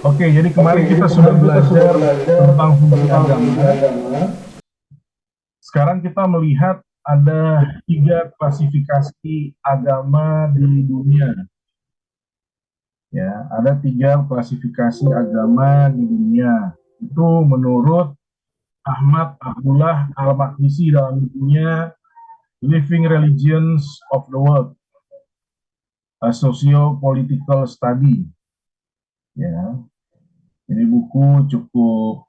Oke, jadi Oke, kemarin jadi kita sudah kemarin kita sudah belajar belajar tentang fungsi tentang fungsi agama. agama. Sekarang kita melihat ada tiga klasifikasi agama di dunia. Ya, ada tiga klasifikasi agama di dunia. Itu menurut Ahmad Abdullah Al-Maqdisi dalam bukunya Living Religions of the World, a Socio-Political Study. Ya, ini buku cukup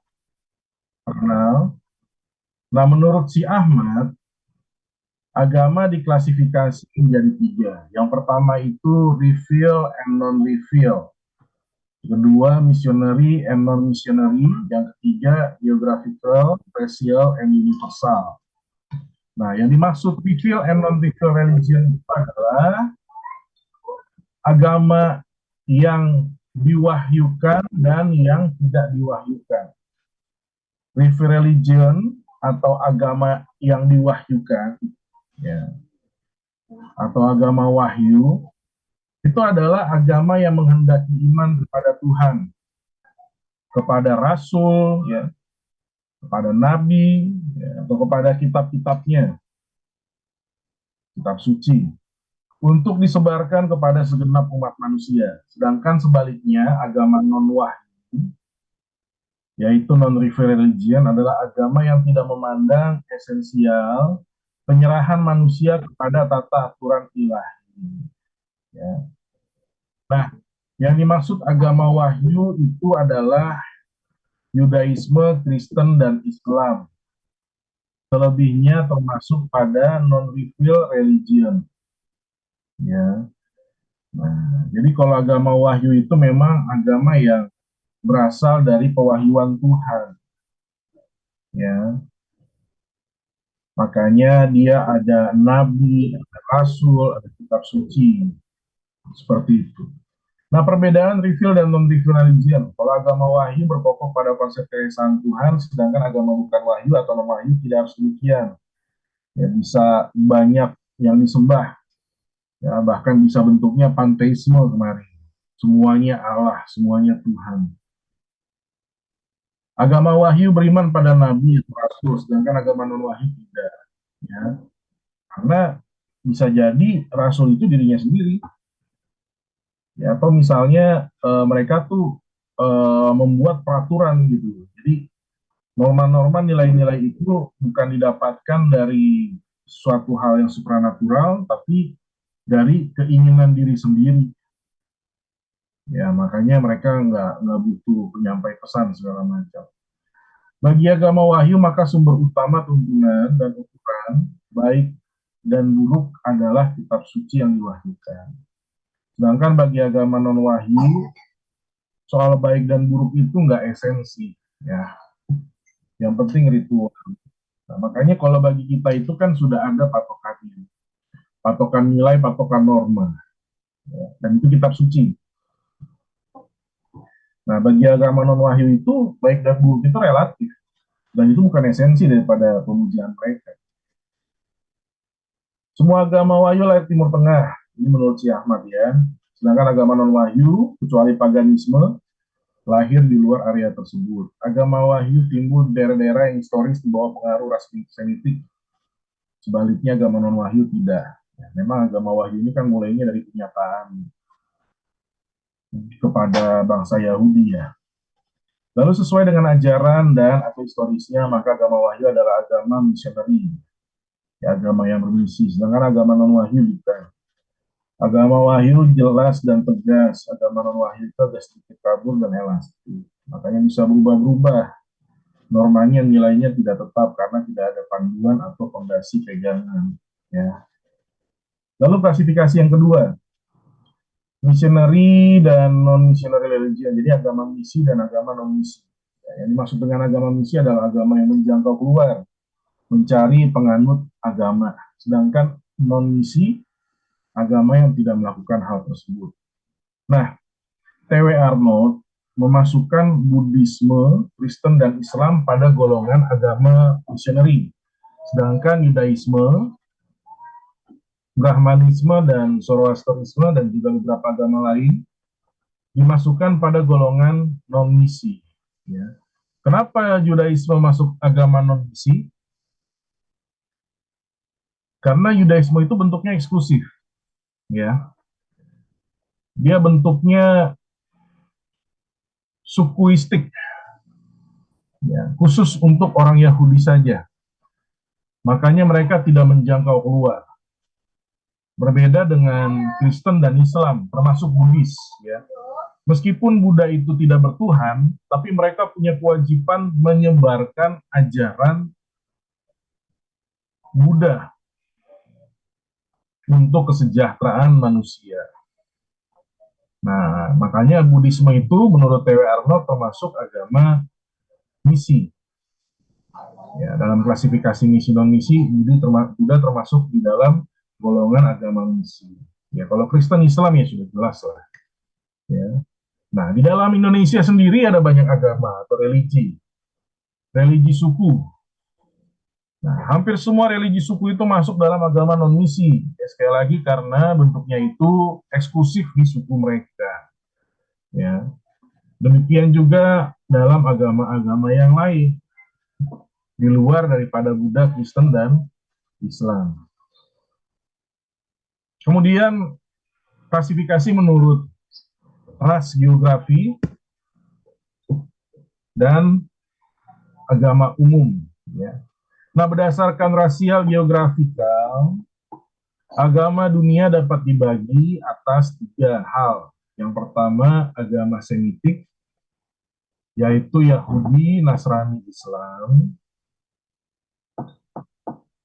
terkenal. Nah, menurut si Ahmad, agama diklasifikasi menjadi tiga. Yang pertama itu reveal and non-reveal. Kedua, missionary and non-missionary. Yang ketiga, geographical, racial, and universal. Nah, yang dimaksud reveal and non-reveal religion itu adalah agama yang diwahyukan dan yang tidak diwahyukan. Reveal religion atau agama yang diwahyukan, ya, atau agama wahyu, itu adalah agama yang menghendaki iman kepada Tuhan, kepada Rasul, ya, kepada Nabi, ya, atau kepada kitab-kitabnya, kitab suci, untuk disebarkan kepada segenap umat manusia. Sedangkan sebaliknya, agama non-wahyu, yaitu non-revealed religion, adalah agama yang tidak memandang esensial penyerahan manusia kepada tata aturan ilahi. Ya. Nah, yang dimaksud agama wahyu itu adalah Yudaisme, Kristen, dan Islam. Selebihnya termasuk pada non-reveal religion. Ya. Nah, jadi kalau agama wahyu itu memang agama yang berasal dari pewahyuan Tuhan. Ya, makanya dia ada nabi, ada rasul, ada kitab suci, seperti itu. Nah, perbedaan reveal dan non-reveal religion. Kalau agama wahyu berpokok pada konsep keesaan Tuhan, sedangkan agama bukan wahyu atau non-wahyu tidak harus demikian. Ya, bisa banyak yang disembah, ya, bahkan bisa bentuknya panteisme kemarin. Semuanya Allah, semuanya Tuhan. Agama wahyu beriman pada nabi atau rasul, sedangkan agama non-wahyu tidak. Ya. Karena bisa jadi rasul itu dirinya sendiri. Ya, atau misalnya mereka tuh membuat peraturan gitu. Jadi norma-norma nilai-nilai itu bukan didapatkan dari suatu hal yang supranatural, tapi dari keinginan diri sendiri. Ya, makanya mereka nggak butuh penyampai pesan segala macam. Bagi agama wahyu, maka sumber utama tuntunan dan ukuran baik dan buruk adalah kitab suci yang diwahyukan. Sedangkan bagi agama non-wahyu, soal baik dan buruk itu nggak esensi. Ya, yang penting ritual. Nah, makanya kalau bagi kita itu kan sudah ada patokannya, patokan nilai, patokan norma, ya, dan itu kitab suci. Nah, bagi agama non wahyu itu baik dan buruk itu relatif, dan itu bukan esensi daripada pemujaan mereka. Semua agama wahyu lahir Timur Tengah, ini menurut si Ahmad ya. Sedangkan agama non wahyu, kecuali paganisme, lahir di luar area tersebut. Agama wahyu timbul di daerah-daerah yang historis di bawah pengaruh ras Semitik. Sebaliknya agama non wahyu tidak. Ya, memang agama wahyu ini kan mulainya dari kenyataan kepada bangsa Yahudi ya. Lalu sesuai dengan ajaran dan atau historisnya, maka agama wahyu adalah agama misioneri, ya, agama yang bermisi. Sedangkan agama non wahyu bukan. Agama wahyu jelas dan tegas, agama non wahyu itu agak sedikit kabur dan elastik. Makanya bisa berubah-berubah. Normanya nilainya tidak tetap karena tidak ada panduan atau fondasi pegangan. Ya. Lalu klasifikasi yang kedua, missionary dan non-missionary religion. Jadi agama misi dan agama non-misi. Ya, yang dimaksud dengan agama misi adalah agama yang menjangkau keluar, mencari penganut agama. Sedangkan non-misi, agama yang tidak melakukan hal tersebut. Nah, T.W. Arnold memasukkan Buddhisme, Kristen, dan Islam pada golongan agama missionary. Sedangkan Yudaisme, Brahmanisme, dan Zoroasterisme, dan juga beberapa agama lain dimasukkan pada golongan non-misi. Ya. Kenapa Yudaisme masuk agama non-misi? Karena Yudaisme itu bentuknya eksklusif, ya. Dia bentuknya sukuistik, ya, khusus untuk orang Yahudi saja. Makanya mereka tidak menjangkau keluar. Berbeda dengan Kristen dan Islam, termasuk Buddhis, ya. Meskipun Buddha itu tidak bertuhan, tapi mereka punya kewajiban menyebarkan ajaran Buddha untuk kesejahteraan manusia. Nah, makanya Buddhisme itu menurut T.W. Arnold termasuk agama misi. Ya, dalam klasifikasi misi non misi, Buddha termasuk di dalam golongan agama misi. Ya, kalau Kristen Islam ya sudah jelas lah. Ya. Nah, di dalam Indonesia sendiri ada banyak agama atau religi suku. Nah, hampir semua religi suku itu masuk dalam agama non misi. Ya, sekali lagi karena bentuknya itu eksklusif di suku mereka. Ya, demikian juga dalam agama-agama yang lain di luar daripada Buddha, Kristen, dan Islam. Kemudian klasifikasi menurut ras geografi dan agama umum. Ya. Nah, berdasarkan rasial geografikal, agama dunia dapat dibagi atas 3 hal. Yang pertama, agama Semitik, yaitu Yahudi, Nasrani, Islam.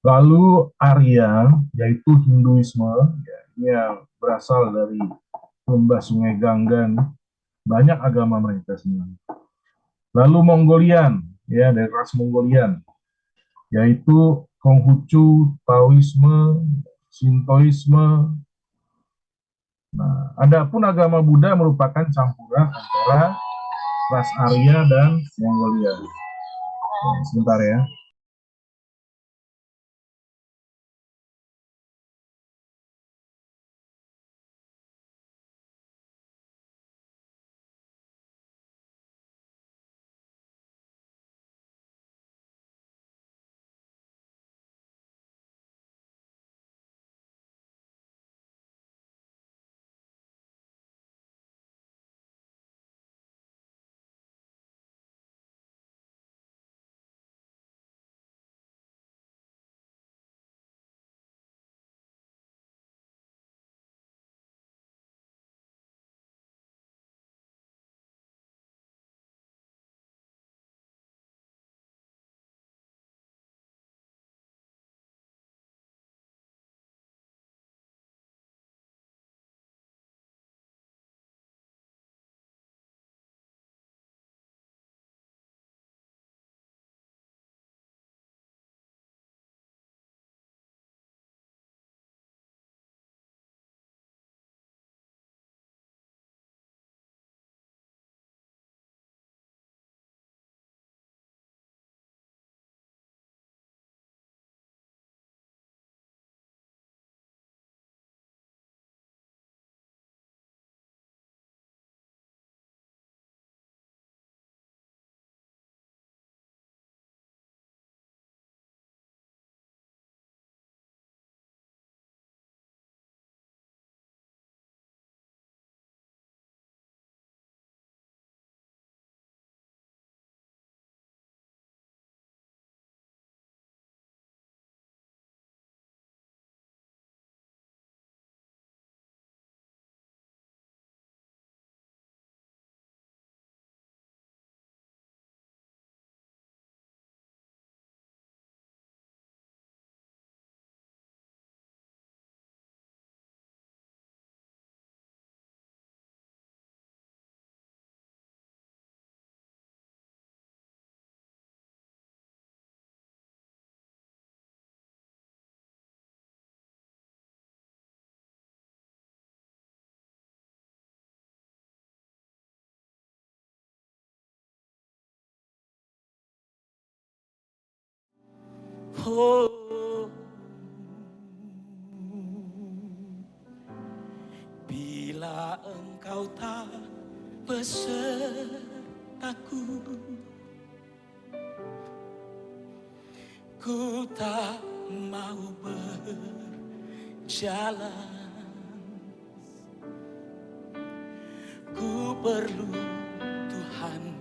Lalu Arya, yaitu Hinduisme, ya, yang berasal dari lembah Sungai Gangga. Banyak agama mereka sebenarnya. Lalu Mongolian, ya, dari ras Mongolian, yaitu Konghucu, Taoisme, Shintoisme. Nah, adapun agama Buddha merupakan campuran antara ras Arya dan Mongolia. Nah, sebentar ya. Oh, bila engkau tak besertaku, ku tak mau berjalan, ku perlu Tuhan.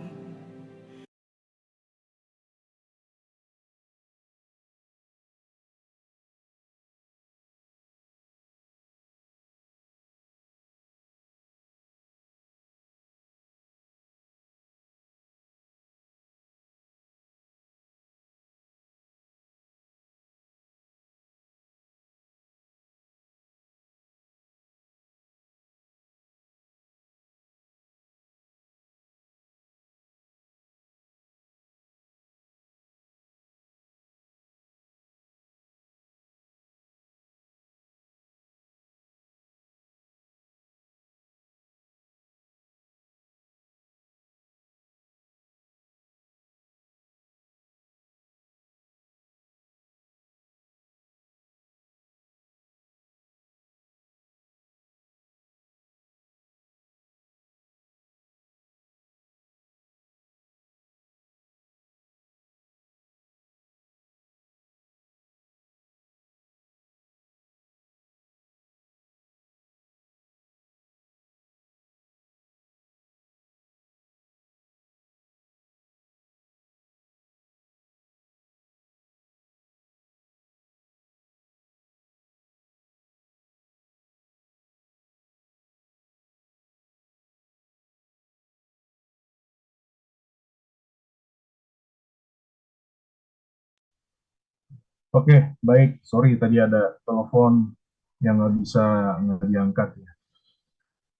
Oke, baik. Sorry tadi ada telepon yang nggak diangkat ya.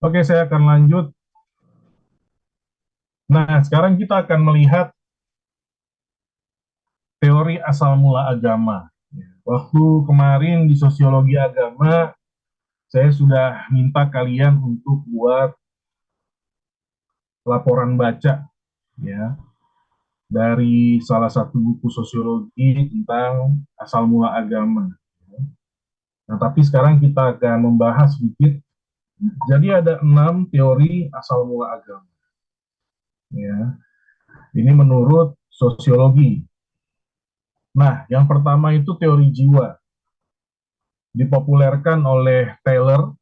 Oke, saya akan lanjut. Nah, sekarang kita akan melihat teori asal mula agama. Waktu kemarin di sosiologi agama, saya sudah minta kalian untuk buat laporan baca ya dari salah satu buku sosiologi tentang asal mula agama. Nah, tapi sekarang kita akan membahas sedikit. Jadi ada 6 teori asal mula agama. Ya, ini menurut sosiologi. Nah, yang pertama itu teori jiwa, dipopulerkan oleh Taylor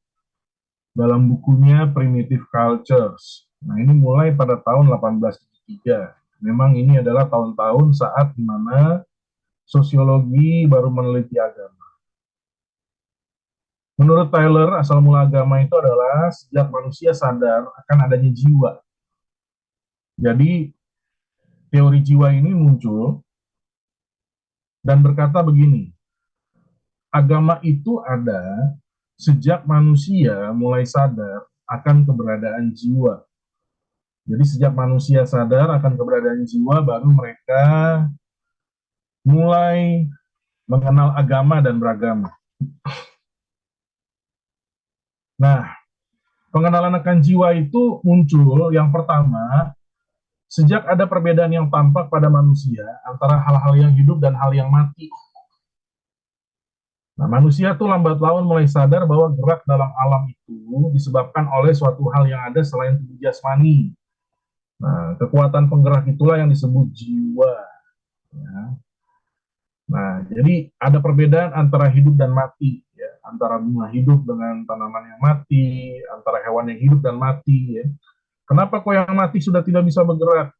dalam bukunya Primitive Cultures. Nah, ini mulai pada tahun 1873. Memang ini adalah tahun-tahun saat di mana sosiologi baru meneliti agama. Menurut Taylor, asal mula agama itu adalah sejak manusia sadar akan adanya jiwa. Jadi, teori jiwa ini muncul dan berkata begini, agama itu ada sejak manusia mulai sadar akan keberadaan jiwa. Jadi sejak manusia sadar akan keberadaan jiwa, baru mereka mulai mengenal agama dan beragama. Nah, pengenalan akan jiwa itu muncul yang pertama, sejak ada perbedaan yang tampak pada manusia antara hal-hal yang hidup dan hal yang mati. Nah, manusia tuh lambat laun mulai sadar bahwa gerak dalam alam itu disebabkan oleh suatu hal yang ada selain tubuh jasmani. Nah, kekuatan penggerak itulah yang disebut jiwa. Ya. Nah, jadi ada perbedaan antara hidup dan mati, ya. Antara bunga hidup dengan tanaman yang mati, antara hewan yang hidup dan mati. Ya. Kenapa kok yang mati sudah tidak bisa bergerak?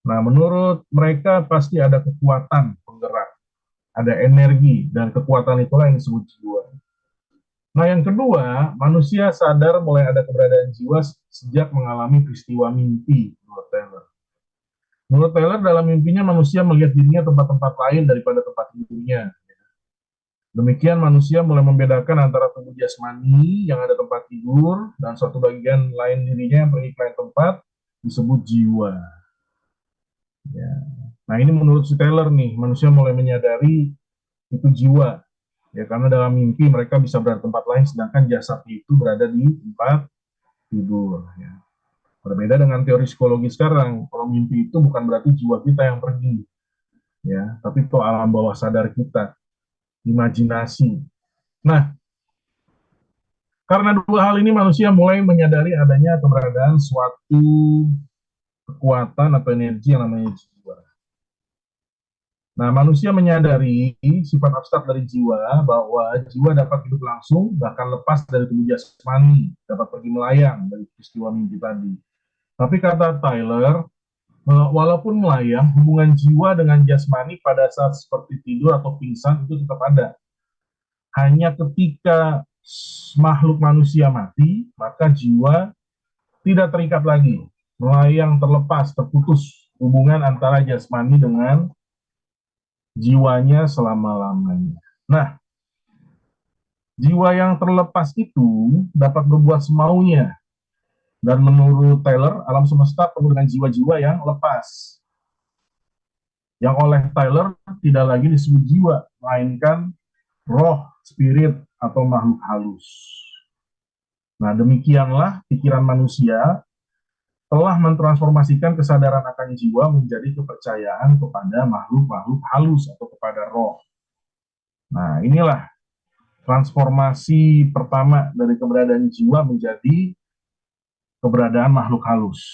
Nah, menurut mereka pasti ada kekuatan penggerak, ada energi, dan kekuatan itulah yang disebut jiwa. Nah, yang kedua, manusia sadar mulai ada keberadaan jiwa sejak mengalami peristiwa mimpi, menurut Taylor. Menurut Taylor, dalam mimpinya manusia melihat dirinya tempat-tempat lain daripada tempat tidurnya. Demikian manusia mulai membedakan antara tubuh jasmani yang ada tempat tidur dan suatu bagian lain dirinya yang pergi ke lain tempat disebut jiwa. Ya. Nah, ini menurut si Taylor nih, manusia mulai menyadari itu jiwa. Ya, karena dalam mimpi mereka bisa berada di tempat lain sedangkan jasadnya itu berada di tempat tidur. Ya. Berbeda dengan teori psikologi sekarang, kalau mimpi itu bukan berarti jiwa kita yang pergi, ya, tapi itu alam bawah sadar kita, imajinasi. Nah, Karena dua hal ini manusia mulai menyadari adanya keberadaan suatu kekuatan atau energi yang namanya jiwa. Nah, manusia menyadari sifat abstrak dari jiwa, bahwa jiwa dapat hidup langsung, bahkan lepas dari tubuh jasmani, dapat pergi melayang dari peristiwa mimpi tadi. Tapi kata Tyler, walaupun melayang, hubungan jiwa dengan jasmani pada saat seperti tidur atau pingsan itu tetap ada. Hanya ketika makhluk manusia mati, maka jiwa tidak terikat lagi, melayang terlepas, terputus hubungan antara jasmani dengan jiwanya selama-lamanya. Nah, jiwa yang terlepas itu dapat berbuat semaunya. Dan menurut Taylor, alam semesta penuh dengan jiwa-jiwa yang lepas. Yang oleh Taylor tidak lagi disebut jiwa, melainkan roh, spirit, atau makhluk halus. Nah, demikianlah pikiran manusia telah mentransformasikan kesadaran akan jiwa menjadi kepercayaan kepada makhluk-makhluk halus atau kepada roh. Nah, inilah transformasi pertama dari keberadaan jiwa menjadi keberadaan makhluk halus.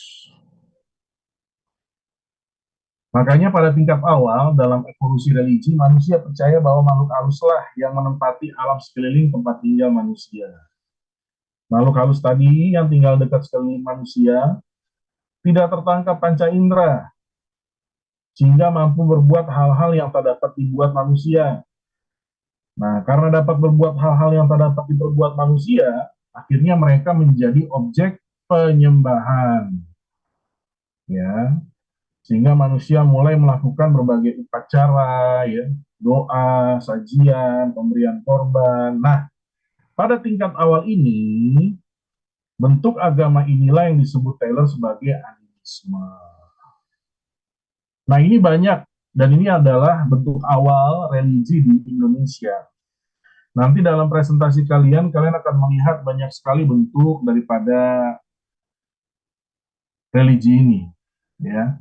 Makanya pada tingkat awal dalam evolusi religi, manusia percaya bahwa makhluk haluslah yang menempati alam sekeliling tempat tinggal manusia. Makhluk halus tadi yang tinggal dekat sekeliling manusia tidak tertangkap panca indera, sehingga mampu berbuat hal-hal yang tak dapat dibuat manusia. Nah, karena dapat berbuat hal-hal yang tak dapat diperbuat manusia, akhirnya mereka menjadi objek penyembahan. Ya, sehingga manusia mulai melakukan berbagai upacara, ya, doa, sajian, pemberian korban. Nah, pada tingkat awal ini, bentuk agama inilah yang disebut Taylor sebagai animisme. Nah, ini banyak, dan ini adalah bentuk awal religi di Indonesia. Nanti dalam presentasi kalian akan melihat banyak sekali bentuk daripada religi ini, ya,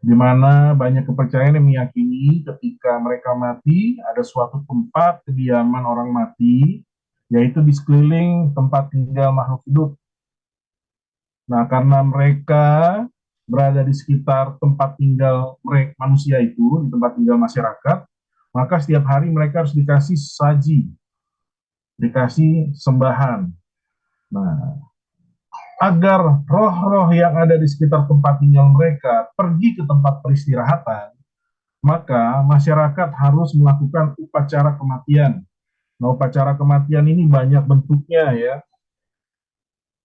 di mana banyak kepercayaan yang meyakini ketika mereka mati ada suatu tempat kediaman orang mati, yaitu di sekeliling tempat tinggal makhluk hidup. Nah, karena mereka berada di sekitar tempat tinggal mereka, manusia itu, di tempat tinggal masyarakat, maka setiap hari mereka harus dikasih saji, dikasih sembahan. Nah, agar roh-roh yang ada di sekitar tempat tinggal mereka pergi ke tempat peristirahatan, maka masyarakat harus melakukan upacara kematian. Nah, upacara kematian ini banyak bentuknya, ya.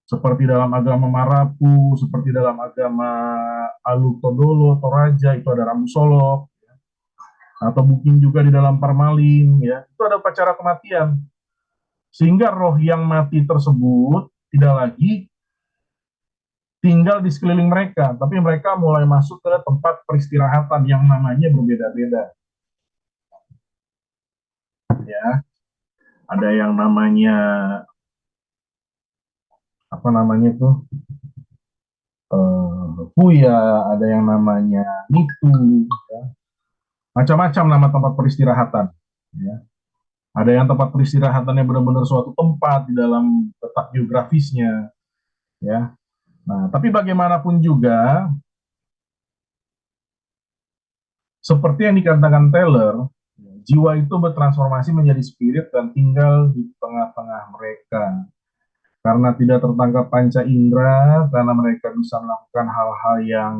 Seperti dalam agama Marapu, seperti dalam agama Alu Todolo, Toraja, itu ada Rambu Solok, ya. Atau mungkin juga di dalam Parmalin, ya. Itu ada upacara kematian. Sehingga roh yang mati tersebut tidak lagi tinggal di sekeliling mereka, tapi mereka mulai masuk ke tempat peristirahatan yang namanya berbeda-beda. Ya, ada yang namanya apa namanya itu Puya, ada yang namanya Nitu, ya. Macam-macam nama tempat peristirahatan. Ya. Ada yang tempat peristirahatannya benar-benar suatu tempat di dalam letak geografisnya. Ya. Nah, tapi bagaimanapun juga, seperti yang dikatakan Taylor, jiwa itu bertransformasi menjadi spirit dan tinggal di tengah-tengah mereka. Karena tidak tertangkap panca indera, karena mereka bisa melakukan hal-hal yang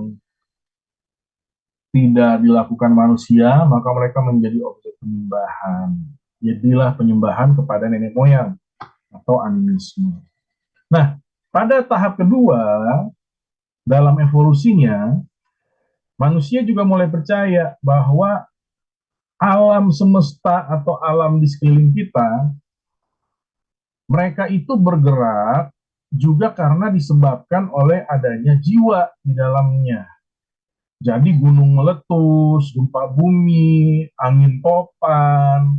tidak dilakukan manusia, maka mereka menjadi objek penyembahan. Jadilah penyembahan kepada nenek moyang atau animisme. Nah, pada tahap kedua, dalam evolusinya, manusia juga mulai percaya bahwa alam semesta atau alam di sekeliling kita, mereka itu bergerak juga karena disebabkan oleh adanya jiwa di dalamnya. Jadi gunung meletus, gempa bumi, angin topan,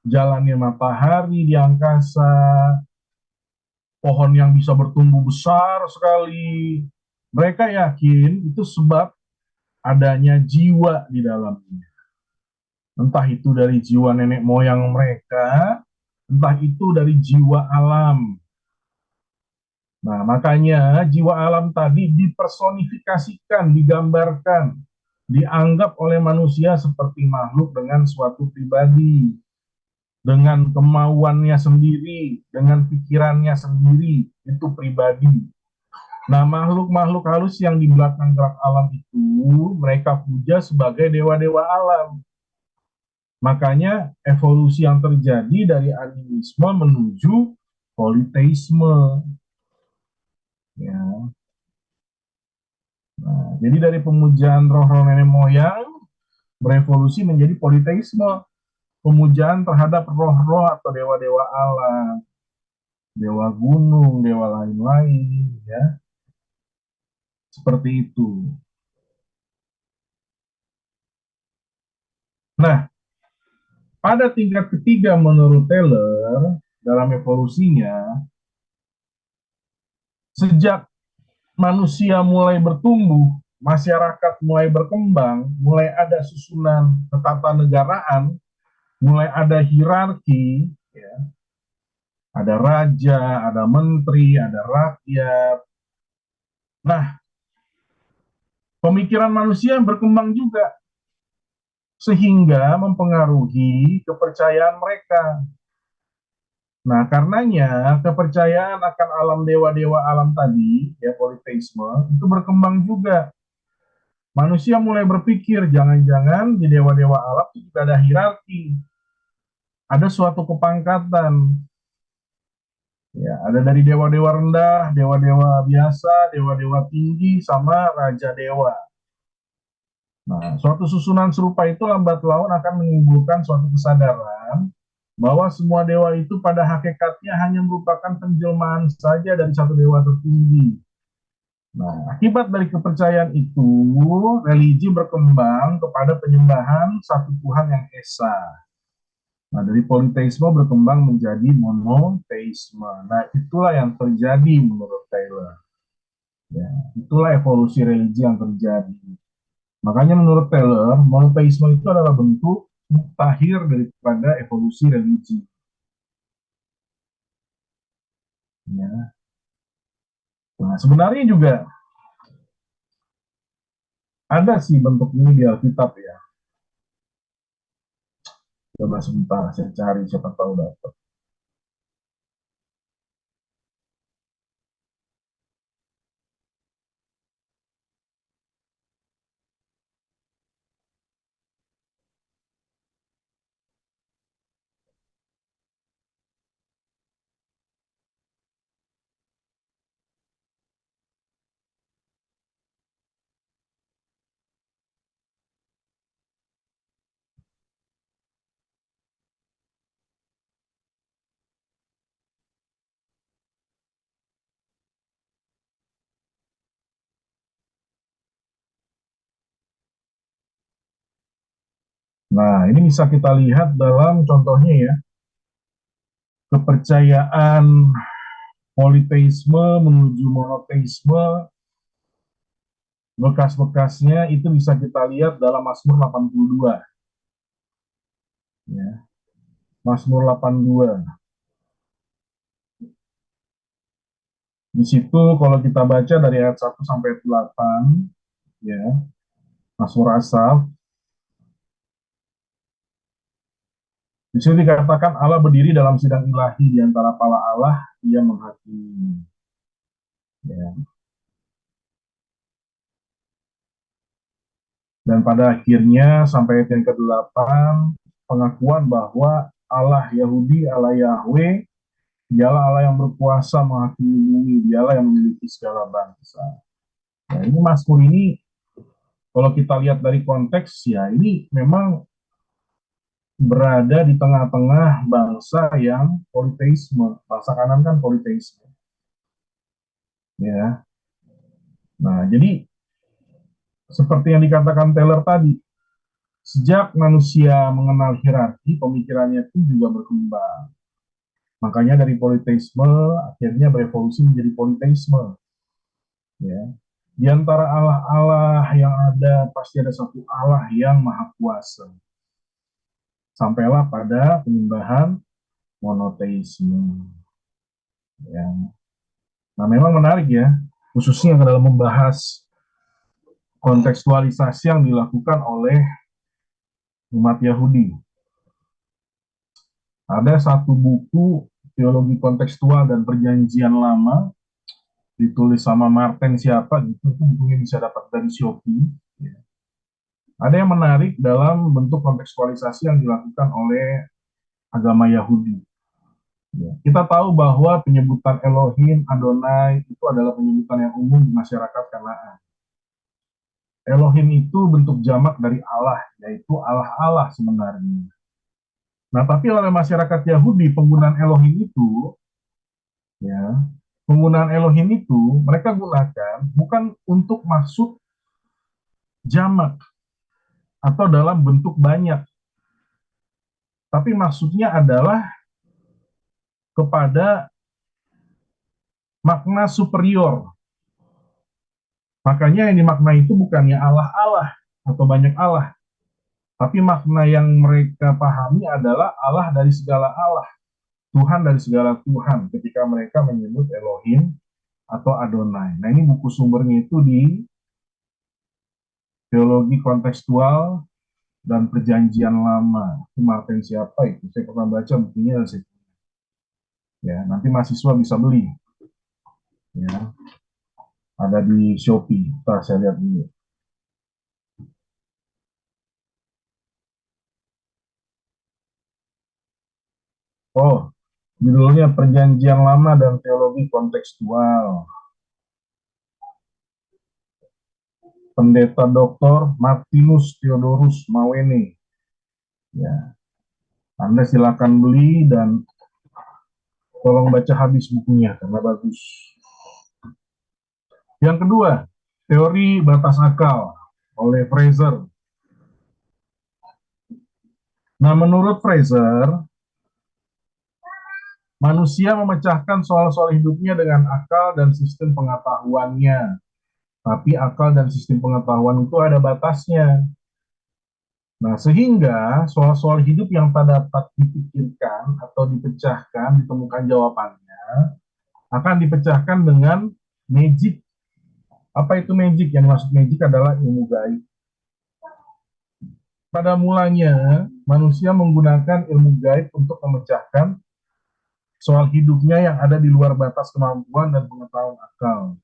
jalannya matahari di angkasa, pohon yang bisa bertumbuh besar sekali. Mereka yakin itu sebab adanya jiwa di dalamnya. Entah itu dari jiwa nenek moyang mereka, entah itu dari jiwa alam. Nah, makanya jiwa alam tadi dipersonifikasikan, digambarkan, dianggap oleh manusia seperti makhluk dengan suatu pribadi, dengan kemauannya sendiri, dengan pikirannya sendiri, itu pribadi. Nah, makhluk-makhluk halus yang di belakang gerak alam itu, mereka puja sebagai dewa-dewa alam. Makanya evolusi yang terjadi dari animisme menuju politeisme. Ya. Nah, jadi dari pemujaan roh-roh nenek moyang berevolusi menjadi politeisme, pemujaan terhadap roh-roh atau dewa-dewa alam, dewa gunung, dewa lain-lain, ya, seperti itu. Nah, pada tingkat ketiga menurut Taylor dalam evolusinya, sejak manusia mulai bertumbuh, masyarakat mulai berkembang, mulai ada susunan ketatanegaraan, mulai ada hierarki, ya, ada raja, ada menteri, ada rakyat. Nah, pemikiran manusia berkembang juga sehingga mempengaruhi kepercayaan mereka. Nah, karenanya kepercayaan akan alam dewa-dewa alam tadi, ya politeisme, itu berkembang juga. Manusia mulai berpikir, jangan-jangan di dewa-dewa alam itu juga ada hierarki, ada suatu kepangkatan. Ya, ada dari dewa-dewa rendah, dewa-dewa biasa, dewa-dewa tinggi, sama raja dewa. Nah, suatu susunan serupa itu lambat laun akan menimbulkan suatu kesadaran bahwa semua dewa itu pada hakikatnya hanya merupakan penjelmaan saja dari satu dewa tertinggi. Nah, akibat dari kepercayaan itu, religi berkembang kepada penyembahan satu Tuhan yang esa. Nah, dari politeisme berkembang menjadi monoteisme. Nah, itulah yang terjadi menurut Taylor. Ya, itulah evolusi religi yang terjadi. Makanya menurut Taylor, monoteisme itu adalah bentuk mutakhir daripada evolusi religi. Ya. Nah, sebenarnya juga ada sih bentuk ini di Alkitab ya. Coba sebentar saya cari, siapa tahu dapat. Nah, ini bisa kita lihat dalam contohnya ya, kepercayaan politeisme menuju monoteisme, bekas-bekasnya itu bisa kita lihat dalam Mazmur 82. Ya, Mazmur 82. Di situ kalau kita baca dari ayat 1 sampai 8, ya, Mazmur Asaf, di sini dikatakan Allah berdiri dalam sidang ilahi di antara para Allah, ia menghakimi. Ya. Dan pada akhirnya sampai ayat yang ke-8, pengakuan bahwa Allah Yahudi, Allah Yahweh, dialah Allah yang berkuasa menghakimi bumi, dialah yang memiliki segala bangsa. Nah, ini Mazmur ini, kalau kita lihat dari konteks, ya ini memang berada di tengah-tengah bangsa yang politeisme. Bangsa kanan kan politeisme. Ya. Nah, jadi seperti yang dikatakan Taylor tadi, sejak manusia mengenal hierarki, pemikirannya itu juga berkembang. Makanya dari politeisme akhirnya berevolusi menjadi politeisme. Ya. Di antara Allah-Allah yang ada pasti ada satu Allah yang maha kuasa. Sampailah pada penyembahan monoteisme. Ya. Nah, memang menarik ya, khususnya dalam membahas kontekstualisasi yang dilakukan oleh umat Yahudi. Ada satu buku teologi kontekstual dan perjanjian lama ditulis sama Martin siapa gitu, itu bukunya bisa dapat dari Shopee. Ya. Ada yang menarik dalam bentuk kontekstualisasi yang dilakukan oleh agama Yahudi. Ya. Kita tahu bahwa penyebutan Elohim, Adonai itu adalah penyebutan yang umum di masyarakat Kanaan. Elohim itu bentuk jamak dari Allah, yaitu Allah-Allah sebenarnya. Nah, tapi oleh masyarakat Yahudi, penggunaan Elohim itu, ya, penggunaan Elohim itu mereka gunakan bukan untuk maksud jamak atau dalam bentuk banyak, tapi maksudnya adalah kepada makna superior. Makanya yang dimaknai itu bukannya Allah-Allah atau banyak Allah, tapi makna yang mereka pahami adalah Allah dari segala Allah, Tuhan dari segala Tuhan, ketika mereka menyebut Elohim atau Adonai. Nah, ini buku sumbernya itu di Teologi Kontekstual dan Perjanjian Lama. Itu Martin siapa itu? Saya pernah baca bukunya. Ya, nanti mahasiswa bisa beli. Ya, ada di Shopee. Ntar saya lihat dulu. Oh, judulnya Perjanjian Lama dan Teologi Kontekstual. Pendeta Dr. Martinus Theodorus Mawene. Ya, Anda silakan beli dan tolong baca habis bukunya karena bagus. Yang kedua, teori batas akal oleh Fraser. Nah, menurut Fraser, manusia memecahkan soal-soal hidupnya dengan akal dan sistem pengetahuannya. Tapi akal dan sistem pengetahuan itu ada batasnya. Nah, sehingga soal-soal hidup yang tak dapat dipikirkan atau dipecahkan, ditemukan jawabannya, akan dipecahkan dengan magic. Apa itu magic? Yang dimaksud magic adalah ilmu gaib. Pada mulanya, manusia menggunakan ilmu gaib untuk memecahkan soal hidupnya yang ada di luar batas kemampuan dan pengetahuan akal.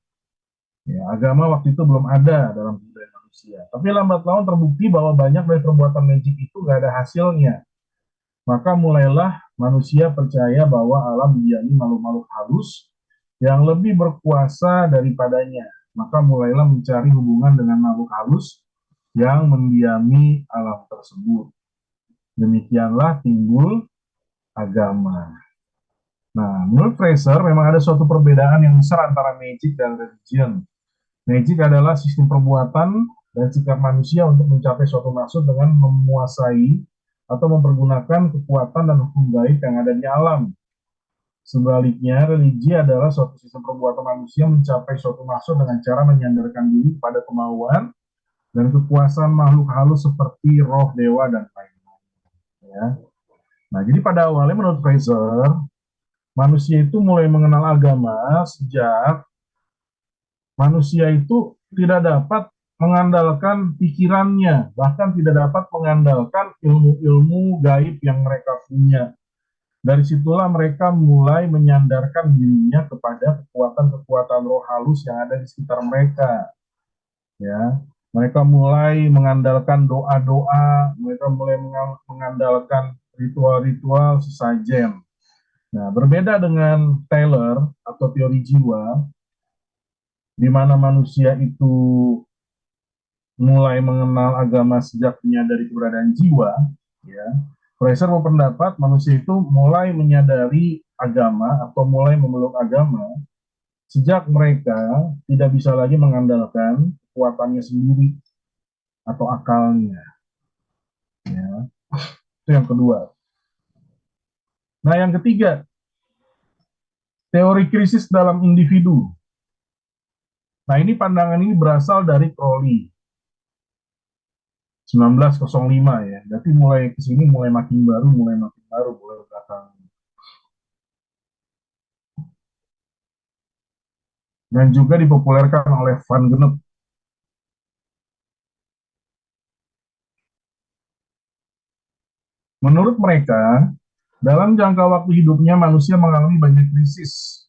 Ya, agama waktu itu belum ada dalam budaya manusia. Tapi lambat laun terbukti bahwa banyak dari perbuatan magic itu nggak ada hasilnya. Maka mulailah manusia percaya bahwa alam didiami makhluk-makhluk halus yang lebih berkuasa daripadanya. Maka mulailah mencari hubungan dengan makhluk halus yang mendiami alam tersebut. Demikianlah timbul agama. Nah, menurut Fraser, memang ada suatu perbedaan yang besar antara magic dan religion. Magic adalah sistem perbuatan dan sikap manusia untuk mencapai suatu maksud dengan menguasai atau mempergunakan kekuatan dan hukum gaib yang ada di alam. Sebaliknya, religi adalah suatu sistem perbuatan manusia mencapai suatu maksud dengan cara menyandarkan diri pada kemauan dan kekuasaan makhluk halus seperti roh, dewa, dan lain-lain. Ya. Nah, jadi pada awalnya menurut Fraser, manusia itu mulai mengenal agama sejak manusia itu tidak dapat mengandalkan pikirannya, bahkan tidak dapat mengandalkan ilmu-ilmu gaib yang mereka punya. Dari situlah mereka mulai menyandarkan dirinya kepada kekuatan-kekuatan roh halus yang ada di sekitar mereka. Ya, mereka mulai mengandalkan doa-doa, mereka mulai mengandalkan ritual-ritual sesajen. Nah, berbeda dengan Taylor atau teori jiwa, di mana manusia itu mulai mengenal agama sejak menyadari keberadaan jiwa, ya. Fraser berpendapat manusia itu mulai menyadari agama atau mulai memeluk agama sejak mereka tidak bisa lagi mengandalkan kekuatannya sendiri atau akalnya. Ya. Itu yang kedua. Nah, yang ketiga, teori krisis dalam individu. Nah, ini pandangan ini berasal dari Crowley. 1905 ya. Berarti mulai ke sini mulai makin baru, mulai belakang. dan juga dipopulerkan oleh Van Gennep. Menurut mereka, dalam jangka waktu hidupnya manusia mengalami banyak krisis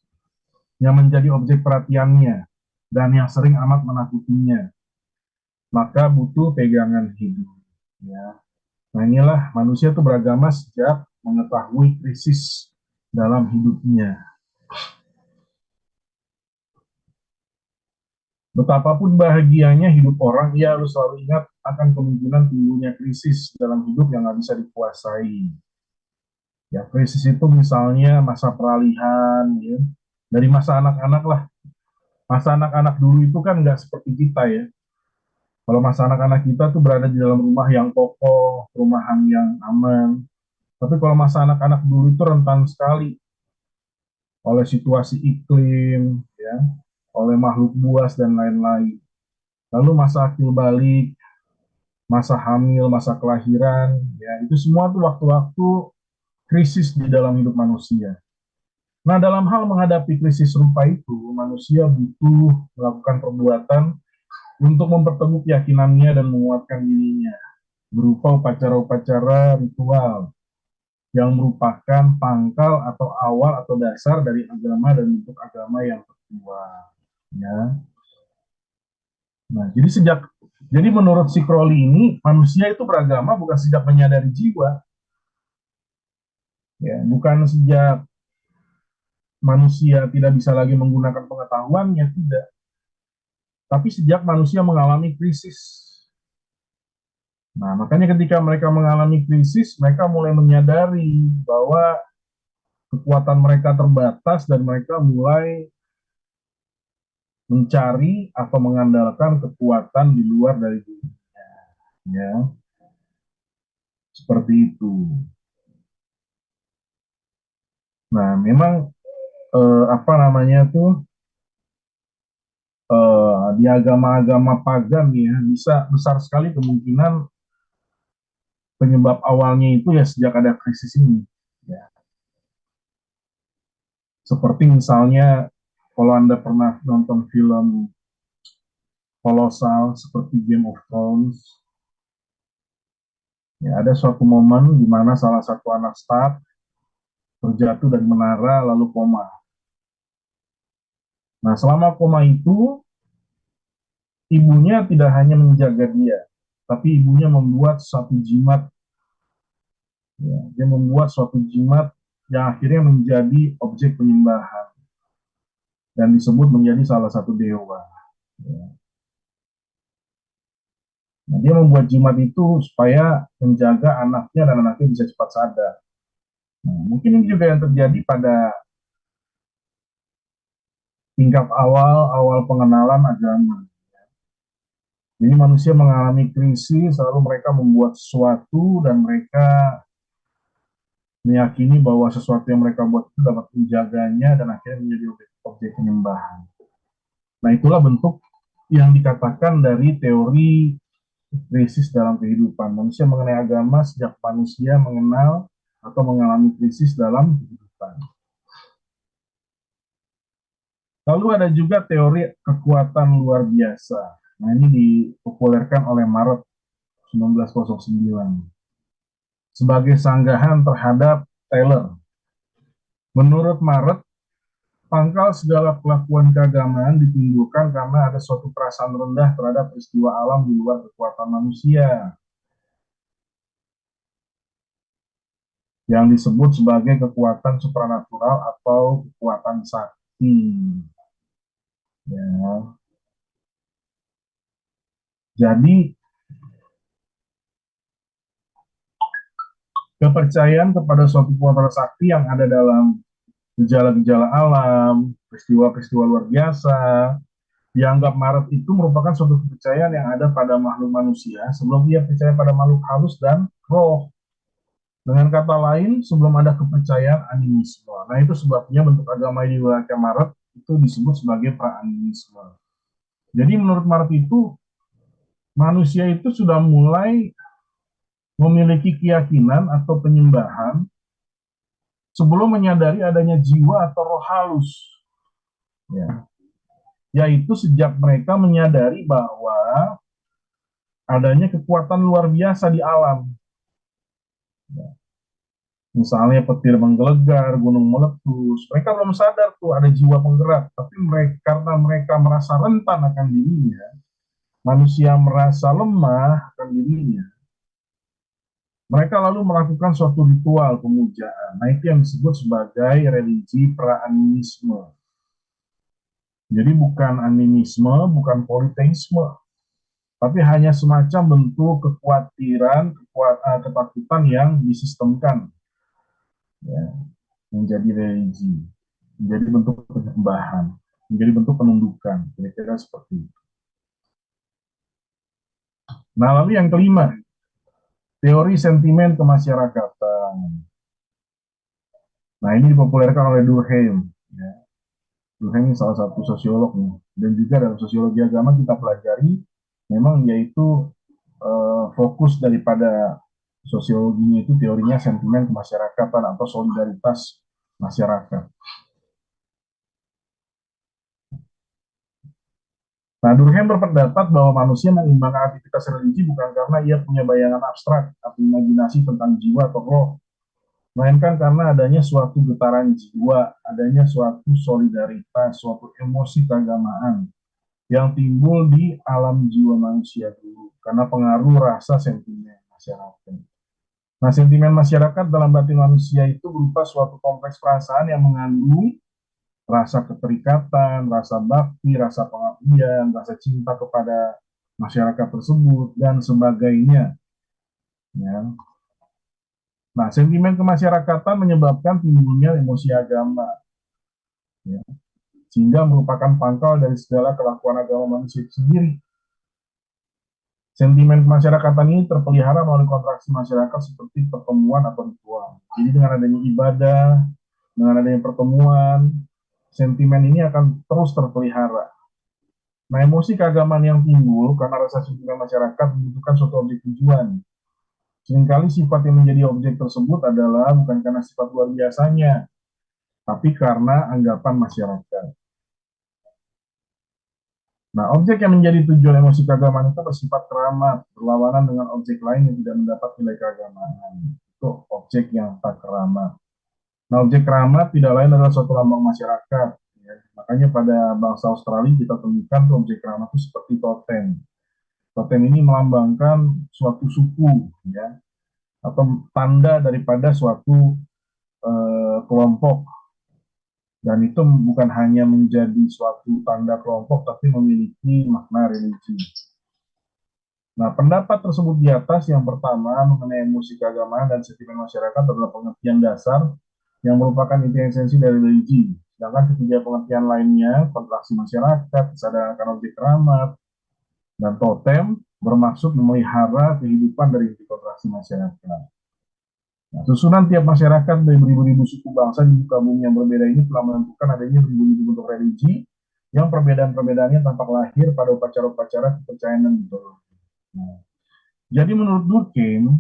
yang menjadi objek perhatiannya dan yang sering amat menakutinya. Maka butuh pegangan hidup. Ya. Nah inilah manusia itu beragama sejak mengetahui krisis dalam hidupnya. Betapapun bahagianya hidup orang, ia harus selalu ingat akan kemungkinan timbulnya krisis dalam hidup yang nggak bisa dikuasai. Ya, krisis itu misalnya masa peralihan, ya, dari masa anak-anak lah. Masa anak-anak dulu itu kan nggak seperti kita ya. Kalau masa anak-anak kita tuh berada di dalam rumah yang kokoh, perumahan yang aman. Tapi kalau masa anak-anak dulu itu rentan sekali oleh situasi iklim, ya, oleh makhluk buas dan lain-lain. Lalu masa akil balik, masa hamil, masa kelahiran, ya itu semua tuh waktu-waktu krisis di dalam hidup manusia. Nah, dalam hal menghadapi krisis serupa itu, manusia butuh melakukan perbuatan untuk memperteguh keyakinannya dan menguatkan dirinya berupa upacara-upacara ritual yang merupakan pangkal atau awal atau dasar dari agama dan bentuk agama yang tertua. Ya. Nah, jadi menurut si Crowley ini manusia itu beragama bukan sejak menyadari jiwa, ya, bukan sejak manusia tidak bisa lagi menggunakan pengetahuannya, tidak, tapi sejak manusia mengalami krisis. Nah, makanya ketika mereka mengalami krisis, mereka mulai menyadari bahwa kekuatan mereka terbatas dan mereka mulai mencari atau mengandalkan kekuatan di luar dari diri. Ya, seperti itu. Nah, memang apa namanya tuh di agama-agama pagan ya bisa besar sekali kemungkinan penyebab awalnya itu ya sejak ada krisis ini. Ya. Seperti misalnya kalau Anda pernah nonton film kolosal seperti Game of Thrones, ya ada suatu momen di mana salah satu anak Stark terjatuh dari menara lalu koma. Nah, selama koma itu ibunya tidak hanya menjaga dia, tapi ibunya membuat suatu jimat, ya, dia membuat suatu jimat yang akhirnya menjadi objek penyembahan dan disebut menjadi salah satu dewa. Ya. Nah, dia membuat jimat itu supaya menjaga anaknya dan anaknya bisa cepat sadar. Nah, mungkin ini juga yang terjadi pada tingkat awal pengenalan agama. Jadi manusia mengalami krisis, lalu mereka membuat sesuatu dan mereka meyakini bahwa sesuatu yang mereka buat itu dapat menjaganya dan akhirnya menjadi objek penyembahan. Nah, itulah bentuk yang dikatakan dari teori krisis dalam kehidupan. Manusia mengenai agama sejak manusia mengenal atau mengalami krisis dalam kehidupan. Lalu ada juga teori kekuatan luar biasa. Nah, ini dipopulerkan oleh Maret 1909 sebagai sanggahan terhadap Taylor. Menurut Maret, pangkal segala kelakuan keagamaan ditimbulkan karena ada suatu perasaan rendah terhadap peristiwa alam di luar kekuatan manusia, yang disebut sebagai kekuatan supranatural atau kekuatan sakti. Ya. Jadi kepercayaan kepada suatu kekuatan sakti yang ada dalam gejala-gejala alam, peristiwa-peristiwa luar biasa, dianggap Maret itu merupakan suatu kepercayaan yang ada pada makhluk manusia sebelum ia percaya pada makhluk halus dan roh. Dengan kata lain, sebelum ada kepercayaan animisme. Nah, itu sebabnya bentuk agama di wilayah Maret itu disebut sebagai pra-animisme. Jadi menurut Maret itu, manusia itu sudah mulai memiliki keyakinan atau penyembahan sebelum menyadari adanya jiwa atau roh halus. Ya. yaitu sejak mereka menyadari bahwa adanya kekuatan luar biasa di alam. Misalnya petir menggelegar, gunung meletus, mereka belum sadar tuh ada jiwa penggerak, tapi mereka karena mereka merasa rentan akan dirinya, manusia merasa lemah akan dirinya, mereka lalu melakukan suatu ritual pemujaan. Nah, itu yang disebut sebagai religi pra-animisme. Jadi bukan animisme, bukan politeisme, tapi hanya semacam bentuk kekhawatiran, ketakutan yang disistemkan, ya, menjadi religi, menjadi bentuk penyembahan, menjadi bentuk penundukan, kira-kira seperti itu. Nah, lalu yang kelima, teori sentimen kemasyarakatan. Nah, ini dipopulerkan oleh Durkheim. Ya. Durkheim ini salah satu sosiolog nih. Dan juga dalam sosiologi agama kita pelajari, memang yaitu fokus daripada sosiologinya itu teorinya sentimen kemasyarakatan atau solidaritas masyarakat. Nah, Durkheim berpendapat bahwa manusia mengembangkan aktivitas religi bukan karena ia punya bayangan abstrak atau imajinasi tentang jiwa atau roh, melainkan karena adanya suatu getaran jiwa, adanya suatu solidaritas, suatu emosi keagamaan yang timbul di alam jiwa manusia dulu karena pengaruh rasa sentimen masyarakat. Nah, sentimen masyarakat dalam batin manusia itu berupa suatu kompleks perasaan yang mengandung rasa keterikatan, rasa bakti, rasa pengabdian, rasa cinta kepada masyarakat tersebut, dan sebagainya. Ya. Nah, sentimen kemasyarakatan menyebabkan timbulnya emosi agama, ya, sehingga merupakan pangkal dari segala kelakuan agama manusia itu sendiri. Sentimen kemasyarakatan ini terpelihara melalui kontraksi masyarakat seperti pertemuan atau ritual. Jadi dengan adanya ibadah, dengan adanya pertemuan, sentimen ini akan terus terpelihara. Nah, emosi keagamaan yang timbul karena rasa sentimen masyarakat membutuhkan suatu objek tujuan. Seringkali sifat yang menjadi objek tersebut adalah bukan karena sifat luar biasanya, tapi karena anggapan masyarakat. Nah, objek yang menjadi tujuan emosi keagamaan itu bersifat keramat, berlawanan dengan objek lain yang tidak mendapat nilai keagamaan. Itu objek yang tak keramat. Nah, objek keramat tidak lain adalah suatu lambang masyarakat. Ya. Makanya pada bangsa Australia kita temukan tuh objek keramat itu seperti totem. Totem ini melambangkan suatu suku, ya, atau tanda daripada suatu kelompok. Dan itu bukan hanya menjadi suatu tanda kelompok, tapi memiliki makna religi. Nah, pendapat tersebut di atas yang pertama mengenai emosi keagamaan dan sentimen masyarakat adalah pengertian dasar yang merupakan inti esensi dari religi. Sedangkan ketiga pengertian lainnya, kontraksi masyarakat, kesadaran akan objek keramat, dan totem bermaksud memelihara kehidupan dari inti kontraksi masyarakat. Nah, susunan tiap masyarakat dari beribu-ribu suku bangsa di muka bumi yang berbeda ini telah menentukan adanya beribu-ribu bentuk religi yang perbedaan-perbedaannya tampak lahir pada upacara-upacara kepercayaan dan mitologi. Nah, jadi menurut Durkheim,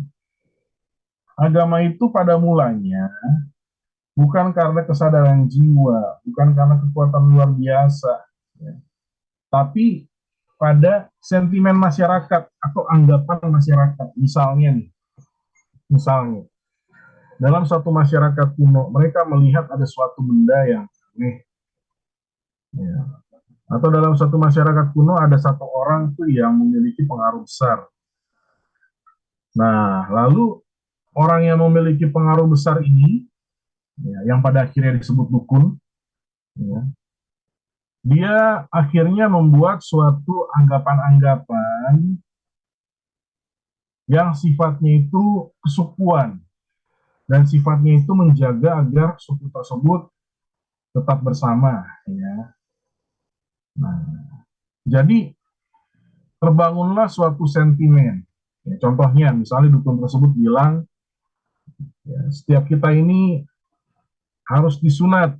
agama itu pada mulanya bukan karena kesadaran jiwa, bukan karena kekuatan luar biasa, ya, tapi pada sentimen masyarakat atau anggapan masyarakat. Misalnya, dalam suatu masyarakat kuno, mereka melihat ada suatu benda yang aneh. Ya. Atau dalam suatu masyarakat kuno ada satu orang tuh yang memiliki pengaruh besar. Nah, lalu orang yang memiliki pengaruh besar ini, ya, yang pada akhirnya disebut dukun, ya, dia akhirnya membuat suatu anggapan-anggapan yang sifatnya itu kesukuan, dan sifatnya itu menjaga agar suku tersebut tetap bersama, ya. Nah, jadi terbangunlah suatu sentimen. Ya, contohnya, misalnya dukun tersebut bilang, ya, setiap kita ini harus disunat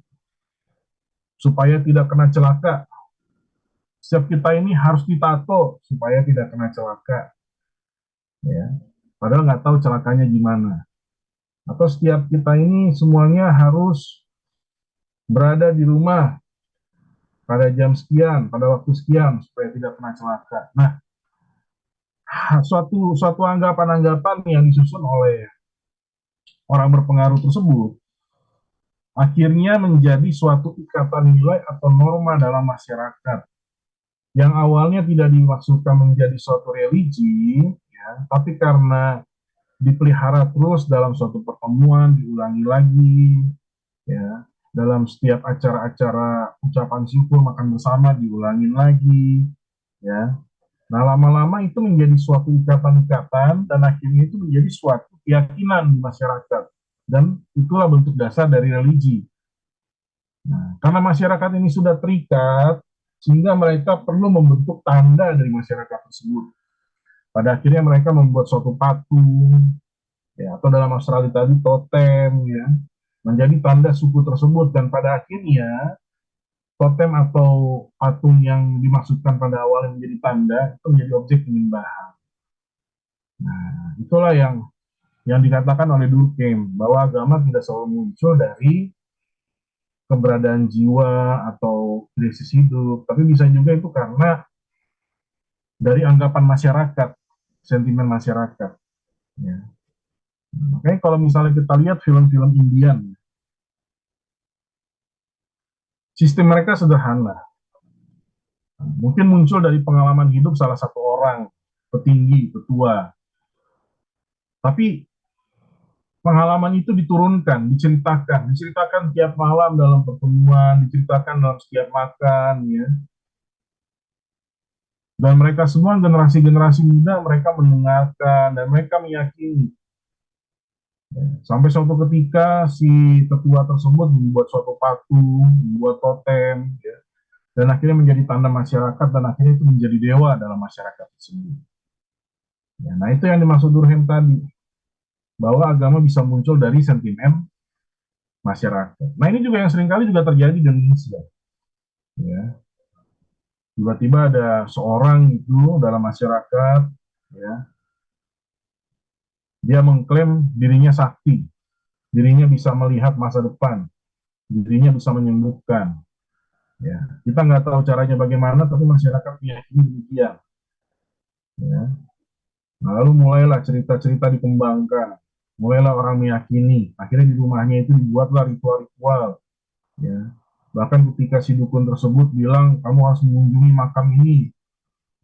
supaya tidak kena celaka. Setiap kita ini harus ditato supaya tidak kena celaka. Ya, padahal nggak tahu celakanya gimana. Atau setiap kita ini semuanya harus berada di rumah pada jam sekian, pada waktu sekian, supaya tidak pernah celaka. Nah, suatu anggapan-anggapan yang disusun oleh orang berpengaruh tersebut akhirnya menjadi suatu ikatan nilai atau norma dalam masyarakat yang awalnya tidak dimaksudkan menjadi suatu religi, ya, tapi karena dipelihara terus dalam suatu pertemuan, diulangi lagi, ya, dalam setiap acara-acara ucapan syukur, makan bersama, diulangin lagi, ya. Nah, lama-lama itu menjadi suatu ikatan-ikatan dan akhirnya itu menjadi suatu keyakinan di masyarakat. Dan itulah bentuk dasar dari religi. Nah, karena masyarakat ini sudah terikat, sehingga mereka perlu membentuk tanda dari masyarakat tersebut. Pada akhirnya mereka membuat suatu patung, ya, atau dalam Australia tadi totem, ya, menjadi tanda suku tersebut. Dan pada akhirnya totem atau patung yang dimaksudkan pada awalnya menjadi tanda itu menjadi objek penyembahan. Nah, itulah yang dikatakan oleh Durkheim bahwa agama tidak selalu muncul dari keberadaan jiwa atau krisis hidup, tapi bisa juga itu karena dari anggapan masyarakat, sentimen masyarakat. Ya. Makanya kalau misalnya kita lihat film-film Indian, sistem mereka sederhana. Mungkin muncul dari pengalaman hidup salah satu orang, petinggi, petua. Tapi pengalaman itu diceritakan tiap malam dalam pertemuan, diceritakan dalam setiap makan, ya. Dan mereka semua generasi-generasi muda, mereka mendengarkan dan mereka meyakini. Sampai suatu ketika si tetua tersebut membuat suatu patung, membuat totem, ya, dan akhirnya menjadi tanda masyarakat dan akhirnya itu menjadi dewa dalam masyarakat tersebut. Ya, nah itu yang dimaksud Durkheim tadi, bahwa agama bisa muncul dari sentimen masyarakat. Nah ini juga yang seringkali juga terjadi di Indonesia. Ya, tiba-tiba ada seorang itu dalam masyarakat, ya, dia mengklaim dirinya sakti, dirinya bisa melihat masa depan, dirinya bisa menyembuhkan. Ya, kita nggak tahu caranya bagaimana, tapi masyarakat meyakini demikian. Ya. Nah, lalu mulailah cerita-cerita dikembangkan, mulailah orang meyakini. Akhirnya di rumahnya itu dibuatlah ritual-ritual. Ya. Bahkan ketika si dukun tersebut bilang, kamu harus mengunjungi makam ini,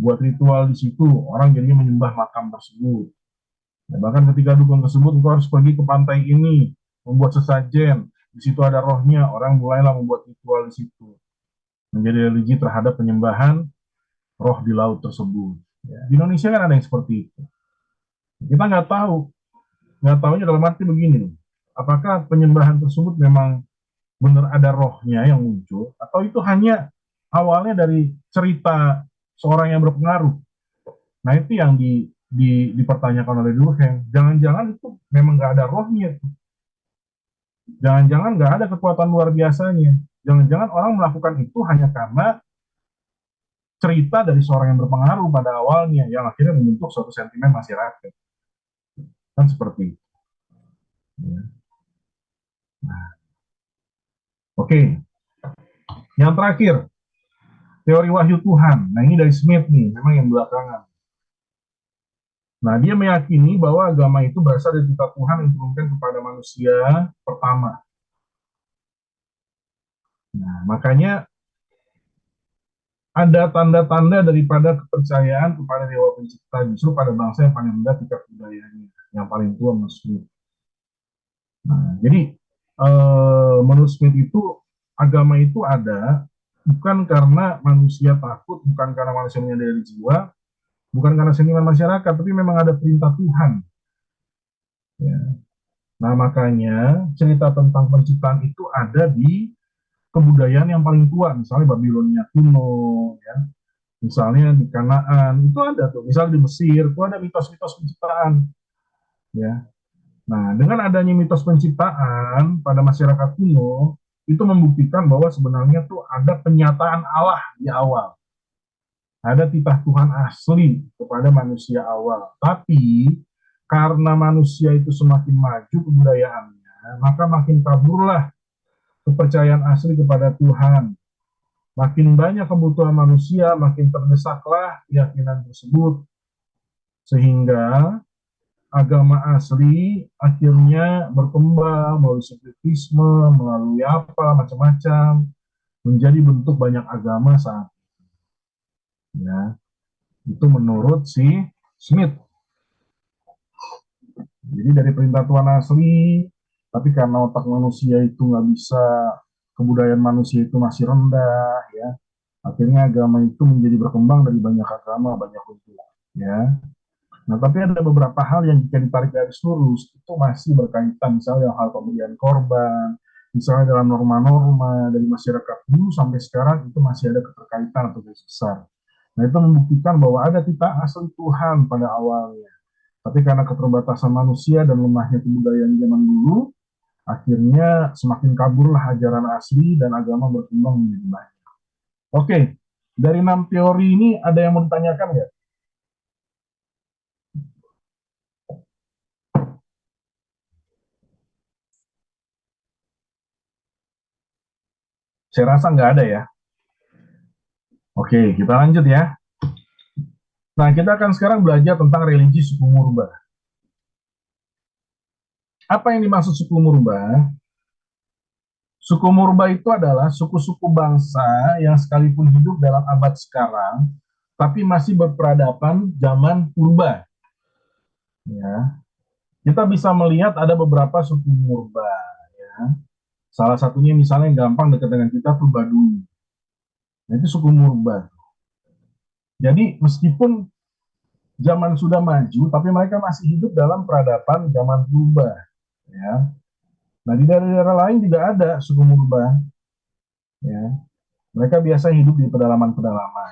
buat ritual di situ, orang jadinya menyembah makam tersebut. Ya, bahkan ketika dukun tersebut, engkau harus pergi ke pantai ini, membuat sesajen, di situ ada rohnya, orang mulailah membuat ritual di situ. Menjadi religi terhadap penyembahan roh di laut tersebut. Ya, di Indonesia kan ada yang seperti itu. Kita nggak tahunya dalam arti begini, apakah penyembahan tersebut memang benar ada rohnya yang muncul, atau itu hanya awalnya dari cerita seorang yang berpengaruh. Nah itu yang dipertanyakan oleh Durkheim. Jangan-jangan itu memang nggak ada rohnya. Jangan-jangan nggak ada kekuatan luar biasanya. Jangan-jangan orang melakukan itu hanya karena cerita dari seorang yang berpengaruh pada awalnya, yang akhirnya membentuk suatu sentimen masyarakat. Kan seperti itu. Ya. Nah, oke. Yang terakhir, teori wahyu Tuhan. Nah ini dari Smith nih, memang yang belakangan. Nah dia meyakini bahwa agama itu berasal dari kitab Tuhan yang diturunkan kepada manusia pertama. Nah makanya ada tanda-tanda daripada kepercayaan kepada Dewa Pencipta justru pada bangsa yang paling rendah tingkat budayanya, yang paling tua menurut Smith. Nah, jadi menurut Smith itu agama itu ada bukan karena manusia takut, bukan karena manusia menyadari jiwa, bukan karena seniman masyarakat, tapi memang ada perintah Tuhan. Ya. Nah makanya cerita tentang penciptaan itu ada di kebudayaan yang paling tua, misalnya Babilonia kuno, ya. Misalnya di Kanaan itu ada tuh, misalnya di Mesir itu ada mitos-mitos penciptaan, ya. Nah dengan adanya mitos penciptaan pada masyarakat kuno itu membuktikan bahwa sebenarnya tuh ada penyataan Allah di awal, ada titah Tuhan asli kepada manusia awal. Tapi karena manusia itu semakin maju kebudayaannya, maka makin kaburlah kepercayaan asli kepada Tuhan. Makin banyak kebutuhan manusia, makin terdesaklah keyakinan tersebut, sehingga agama asli akhirnya berkembang melalui sekularisme, melalui apa macam-macam, menjadi bentuk banyak agama saat ini. Ya, itu menurut si Smith. Jadi dari perintah Tuhan asli, tapi karena otak manusia itu nggak bisa, kebudayaan manusia itu masih rendah, ya, akhirnya agama itu menjadi berkembang dari banyak agama, banyak bentuk, ya. Nah, tapi ada beberapa hal yang jika ditarik garis lurus itu masih berkaitan, misalnya hal pemberian korban, misalnya dalam norma-norma dari masyarakat dulu sampai sekarang itu masih ada keterkaitan atau garis besar. Nah, itu membuktikan bahwa ada titik asli Tuhan pada awalnya. Tapi karena keterbatasan manusia dan lemahnya kebudayaan zaman dulu, akhirnya semakin kaburlah ajaran asli dan agama berkembang menjadi banyak. Oke, dari 6 teori ini ada yang mau ditanyakan nggak? Saya rasa nggak ada ya. Oke, kita lanjut ya. Nah, kita akan sekarang belajar tentang religi suku Murba. Apa yang dimaksud suku Murba? Suku Murba itu adalah suku-suku bangsa yang sekalipun hidup dalam abad sekarang, tapi masih berperadaban zaman purba. Ya, kita bisa melihat ada beberapa suku Murba. Ya. Salah satunya misalnya yang gampang dekat dengan kita tuh Baduy. Nah, itu suku Murba. Jadi meskipun zaman sudah maju, tapi mereka masih hidup dalam peradaban zaman purba. Ya. Nah, di daerah-daerah lain juga ada suku Murba. Ya. Mereka biasa hidup di pedalaman-pedalaman.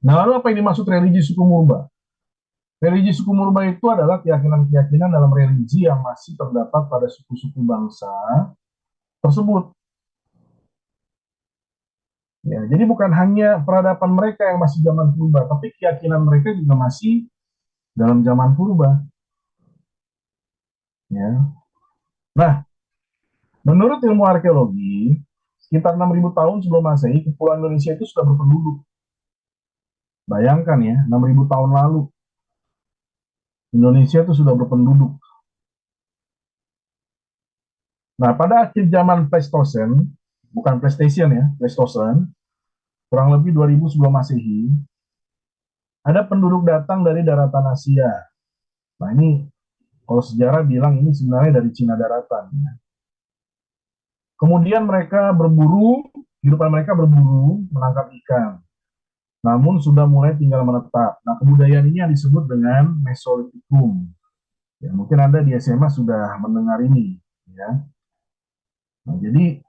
Nah, lalu apa yang dimaksud religi suku Murba? Religi suku Murba itu adalah keyakinan-keyakinan dalam religi yang masih terdapat pada suku-suku bangsa tersebut. Ya, jadi bukan hanya peradaban mereka yang masih zaman purba, tapi keyakinan mereka juga masih dalam zaman purba. Ya. Nah, menurut ilmu arkeologi, sekitar 6.000 tahun sebelum Masehi, Kepulauan Indonesia itu sudah berpenduduk. Bayangkan ya, 6.000 tahun lalu, Indonesia itu sudah berpenduduk. Nah, pada akhir zaman Pleistosen, bukan PlayStation ya, Pleistosen, kurang lebih 2000 sebelum Masehi, ada penduduk datang dari daratan Asia. Nah, ini kalau sejarah bilang ini sebenarnya dari Cina daratan. Kemudian mereka berburu, kehidupan mereka berburu, menangkap ikan. Namun sudah mulai tinggal menetap. Nah, kebudayaan ini yang disebut dengan Mesolitikum. Ya, mungkin Anda di SMA sudah mendengar ini. Ya. Nah, jadi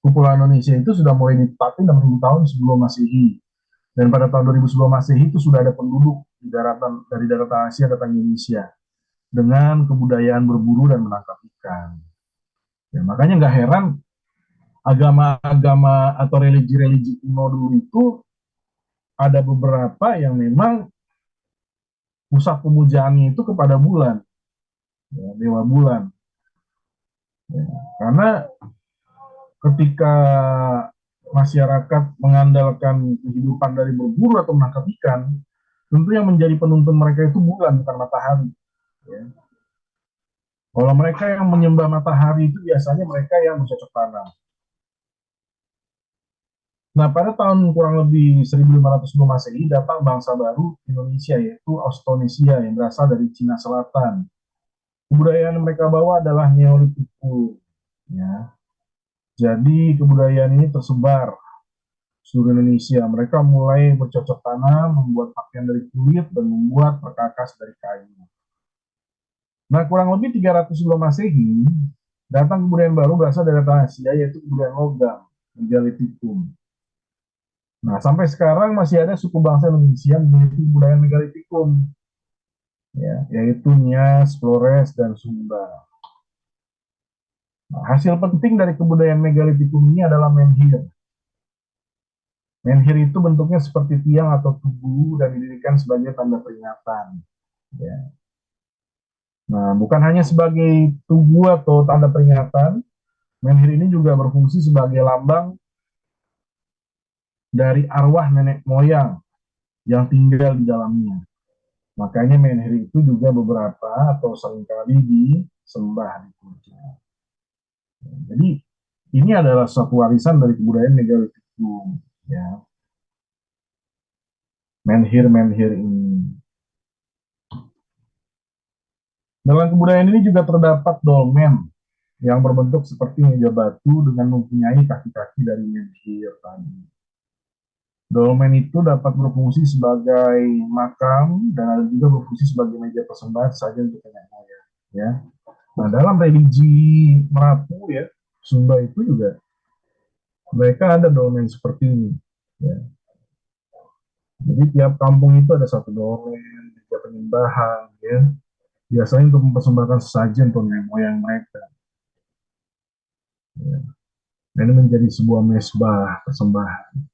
Kepulauan Indonesia itu sudah mulai ditempati 6.000 tahun sebelum Masehi. Dan pada tahun 2000 sebelum Masehi itu sudah ada penduduk di daratan dari daratan Asia datang ke Indonesia dengan kebudayaan berburu dan menangkap ikan. Ya, makanya nggak heran agama-agama atau religi-religi kuno dulu itu ada beberapa yang memang pusat pemujaannya itu kepada bulan, ya, dewa bulan. Ya, karena ketika masyarakat mengandalkan kehidupan dari berburu atau menangkap ikan, tentu yang menjadi penuntun mereka itu bulan, bukan matahari. Ya. Kalau mereka yang menyembah matahari itu biasanya mereka yang bercocok tanam. Nah, pada tahun kurang lebih 1500 sebelum Masehi datang bangsa baru Indonesia, yaitu Austronesia yang berasal dari Cina Selatan. Kebudayaan yang mereka bawa adalah Neolitikum. Ya. Jadi kebudayaan ini tersebar seluruh Indonesia. Mereka mulai bercocok tanam, membuat pakaian dari kulit, dan membuat perkakas dari kayu. Nah, kurang lebih 300 sebelum Masehi, datang kebudayaan baru berasal dari tanah Asia, yaitu kebudayaan logam, Megalitikum. Nah, sampai sekarang masih ada suku bangsa Indonesia yang memiliki kebudayaan Megalitikum, ya, yaitu Nias, Flores, dan Sumba. Nah, hasil penting dari kebudayaan Megalitikum ini adalah menhir. Menhir itu bentuknya seperti tiang atau tugu dan didirikan sebagai tanda peringatan. Ya. Nah, bukan hanya sebagai tugu atau tanda peringatan, Menhir ini juga berfungsi sebagai lambang dari arwah nenek moyang yang tinggal di dalamnya. Makanya menhir itu juga beberapa atau seringkali disembah di puja. Jadi ini adalah suatu warisan dari kebudayaan Megalitikum, ya, menhir-menhir ini. Dalam kebudayaan ini juga terdapat dolmen yang berbentuk seperti meja batu dengan mempunyai kaki-kaki dari menhir tadi. Dolmen itu dapat berfungsi sebagai makam dan ada juga berfungsi sebagai meja persembahan saja untuk nenek moyang. Ya. Nah, dalam religi Merapu ya, Sunda itu juga mereka ada dolmen seperti ini. Ya. Jadi tiap kampung itu ada satu dolmen, meja penyembahan, ya. Biasanya untuk mempersembahkan sesajen untuk nenek moyang mereka. Ya. Dan ini menjadi sebuah mesbah persembahan.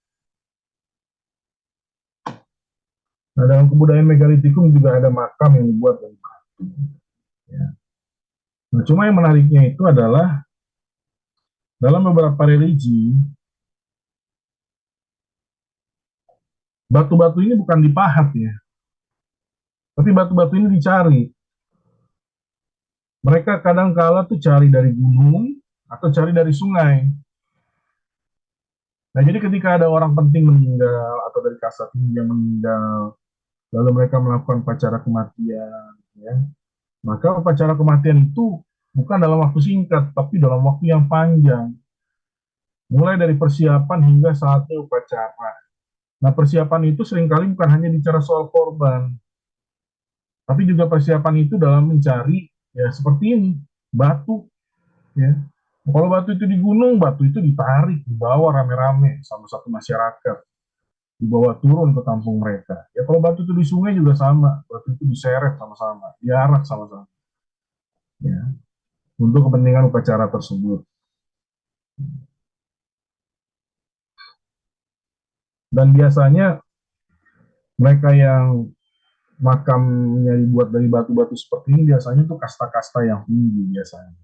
Nah, dalam kebudayaan megalitikum juga ada makam yang dibuat dari batu. Ya. Nah, cuma yang menariknya itu adalah dalam beberapa religi, batu-batu ini bukan dipahat ya, tapi batu-batu ini dicari. Mereka kadang kala tuh cari dari gunung atau cari dari sungai. Nah, jadi ketika ada orang penting meninggal atau dari kasta tinggi yang meninggal, lalu mereka melakukan upacara kematian, ya, maka upacara kematian itu bukan dalam waktu singkat, tapi dalam waktu yang panjang. Mulai dari persiapan hingga saatnya upacara. Nah, persiapan itu seringkali bukan hanya bicara soal korban, tapi juga persiapan itu dalam mencari, ya seperti ini, batu. Ya. Kalau batu itu di gunung, batu itu ditarik, dibawa rame-rame sama satu masyarakat, dibawa turun ke kampung mereka. Ya kalau batu itu di sungai juga sama, batu itu diseret sama-sama, diarak sama-sama. Ya, untuk kepentingan upacara tersebut. Dan biasanya mereka yang makamnya dibuat dari batu-batu seperti ini biasanya tuh kasta-kasta yang tinggi biasanya.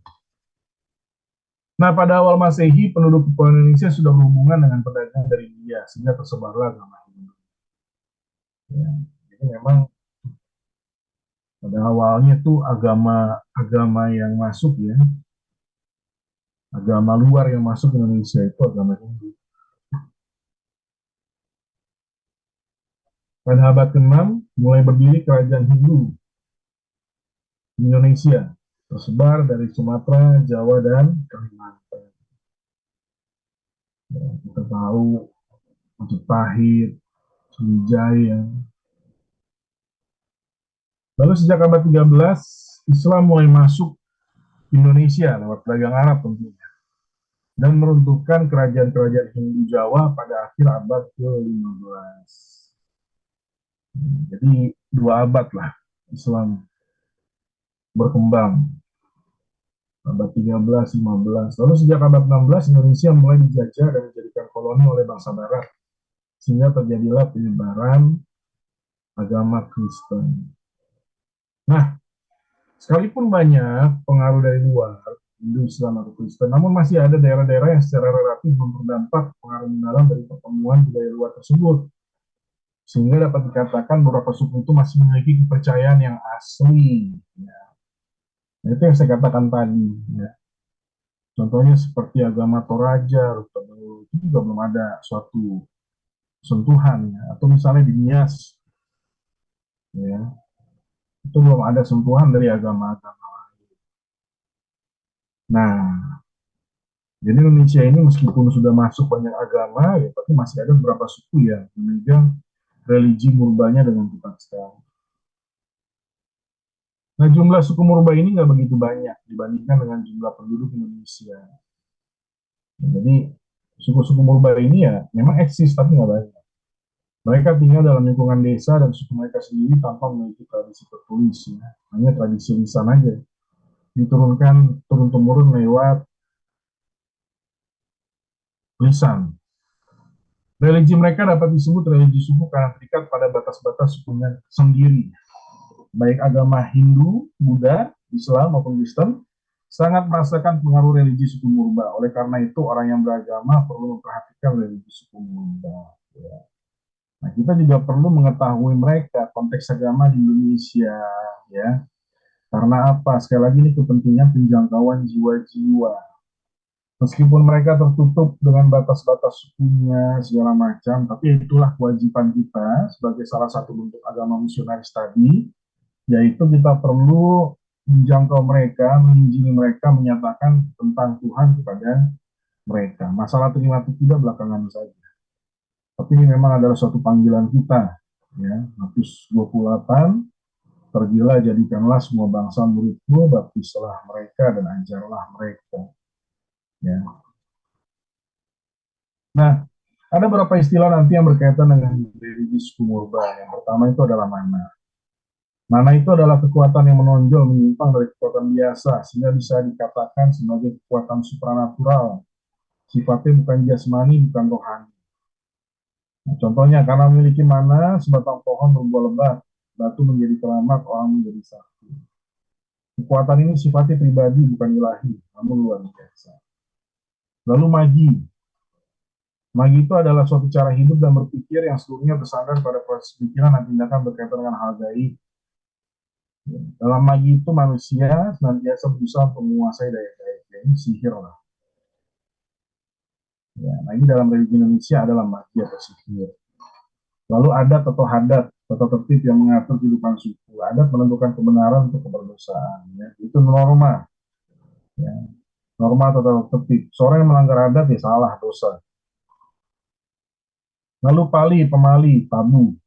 Nah, pada awal Masehi, penduduk Indonesia sudah berhubungan dengan pedagang dari India, sehingga tersebarlah agama Hindu. Ya, jadi memang pada awalnya tuh agama yang masuk ya, agama luar yang masuk ke Indonesia itu agama Hindu. Pada abad ke-6 mulai berdiri kerajaan Hindu di Indonesia, tersebar dari Sumatera, Jawa, dan Kalimantan. Ya, kita tahu Majapahit, Sriwijaya. Lalu sejak abad 13, Islam mulai masuk Indonesia lewat pedagang Arab tentunya dan meruntuhkan kerajaan-kerajaan Hindu Jawa pada akhir abad ke-15. Jadi 2 abad lah Islam berkembang, abad 13, 15. Lalu sejak abad 16 Indonesia mulai dijajah dan dijadikan koloni oleh bangsa Barat, sehingga terjadilah penyebaran agama Kristen. Nah, sekalipun banyak pengaruh dari luar, Hindu, Islam, atau Kristen, namun masih ada daerah-daerah yang secara relatif belum terdampak pengaruh mendalam dari pertemuan budaya luar tersebut. Sehingga dapat dikatakan beberapa suku itu masih memiliki kepercayaan yang asli. Ya. Nah, itu yang saya katakan tadi. Ya. Contohnya seperti agama Toraja, itu juga belum ada suatu sentuhan. Ya. Atau misalnya di Nias, ya, itu belum ada sentuhan dari agama-agama. Nah, jadi Indonesia ini meskipun sudah masuk banyak agama, ya, tapi masih ada beberapa suku yang memegang religi murbanya dengan kuat sekali. Nah, jumlah suku Murba ini nggak begitu banyak dibandingkan dengan jumlah penduduk Indonesia. Nah, jadi suku-suku Murba ini ya memang eksis tapi nggak banyak. Mereka tinggal dalam lingkungan desa dan suku mereka sendiri tanpa memiliki tradisi tertulis, ya. Hanya tradisi lisan aja. Diturunkan turun-temurun lewat lisan. Religi mereka dapat disebut religi suku karena terikat pada batas-batas sukunya sendiri. Baik agama Hindu, Buddha, Islam maupun Kristen, sangat merasakan pengaruh religi suku Murba. Oleh karena itu, orang yang beragama perlu memperhatikan religi suku Murba. Ya. Nah, kita juga perlu mengetahui mereka konteks agama di Indonesia, ya. Karena apa? Sekali lagi ini kepentingan penjangkauan jiwa-jiwa. Meskipun mereka tertutup dengan batas-batas sukunya segala macam, tapi itulah kewajiban kita sebagai salah satu bentuk agama misionaris tadi, yaitu kita perlu menjangkau mereka, mengunjungi mereka, menyatakan tentang Tuhan kepada mereka. Masalah terima atau tidak belakangan saja. Tapi ini memang adalah suatu panggilan kita. Ya, Matius 28, pergilah jadikanlah semua bangsa muridmu, baptislah mereka dan ajarlah mereka. Ya. Nah, ada beberapa istilah nanti yang berkaitan dengan religi suku Murba. Yang pertama itu adalah mana. Mana itu adalah kekuatan yang menonjol, menyimpang dari kekuatan biasa, sehingga bisa dikatakan sebagai kekuatan supranatural. Sifatnya bukan jasmani, bukan rohani. Nah, contohnya, karena memiliki mana, sebatang pohon berbuah lebat, batu menjadi keramat, orang menjadi sakti. Kekuatan ini sifatnya pribadi, bukan ilahi, namun luar biasa. Lalu magi. Magi itu adalah suatu cara hidup dan berpikir yang seluruhnya bersandar pada proses pikiran dan tindakan berkaitan dengan hal gaib. Dalam magi itu manusia senantiasa berusaha untuk menguasai daya gaib. Ini sihir lah. Ya, nah ini dalam religi Indonesia adalah magi atau sihir. Lalu adat atau hadat, atau tertib yang mengatur kehidupan suku. Adat menentukan kebenaran untuk keberdosan. Ya. Itu norma. Ya. Norma atau tertib. Seorang yang melanggar adat ya salah, dosa. Lalu pali, pemali, tabu.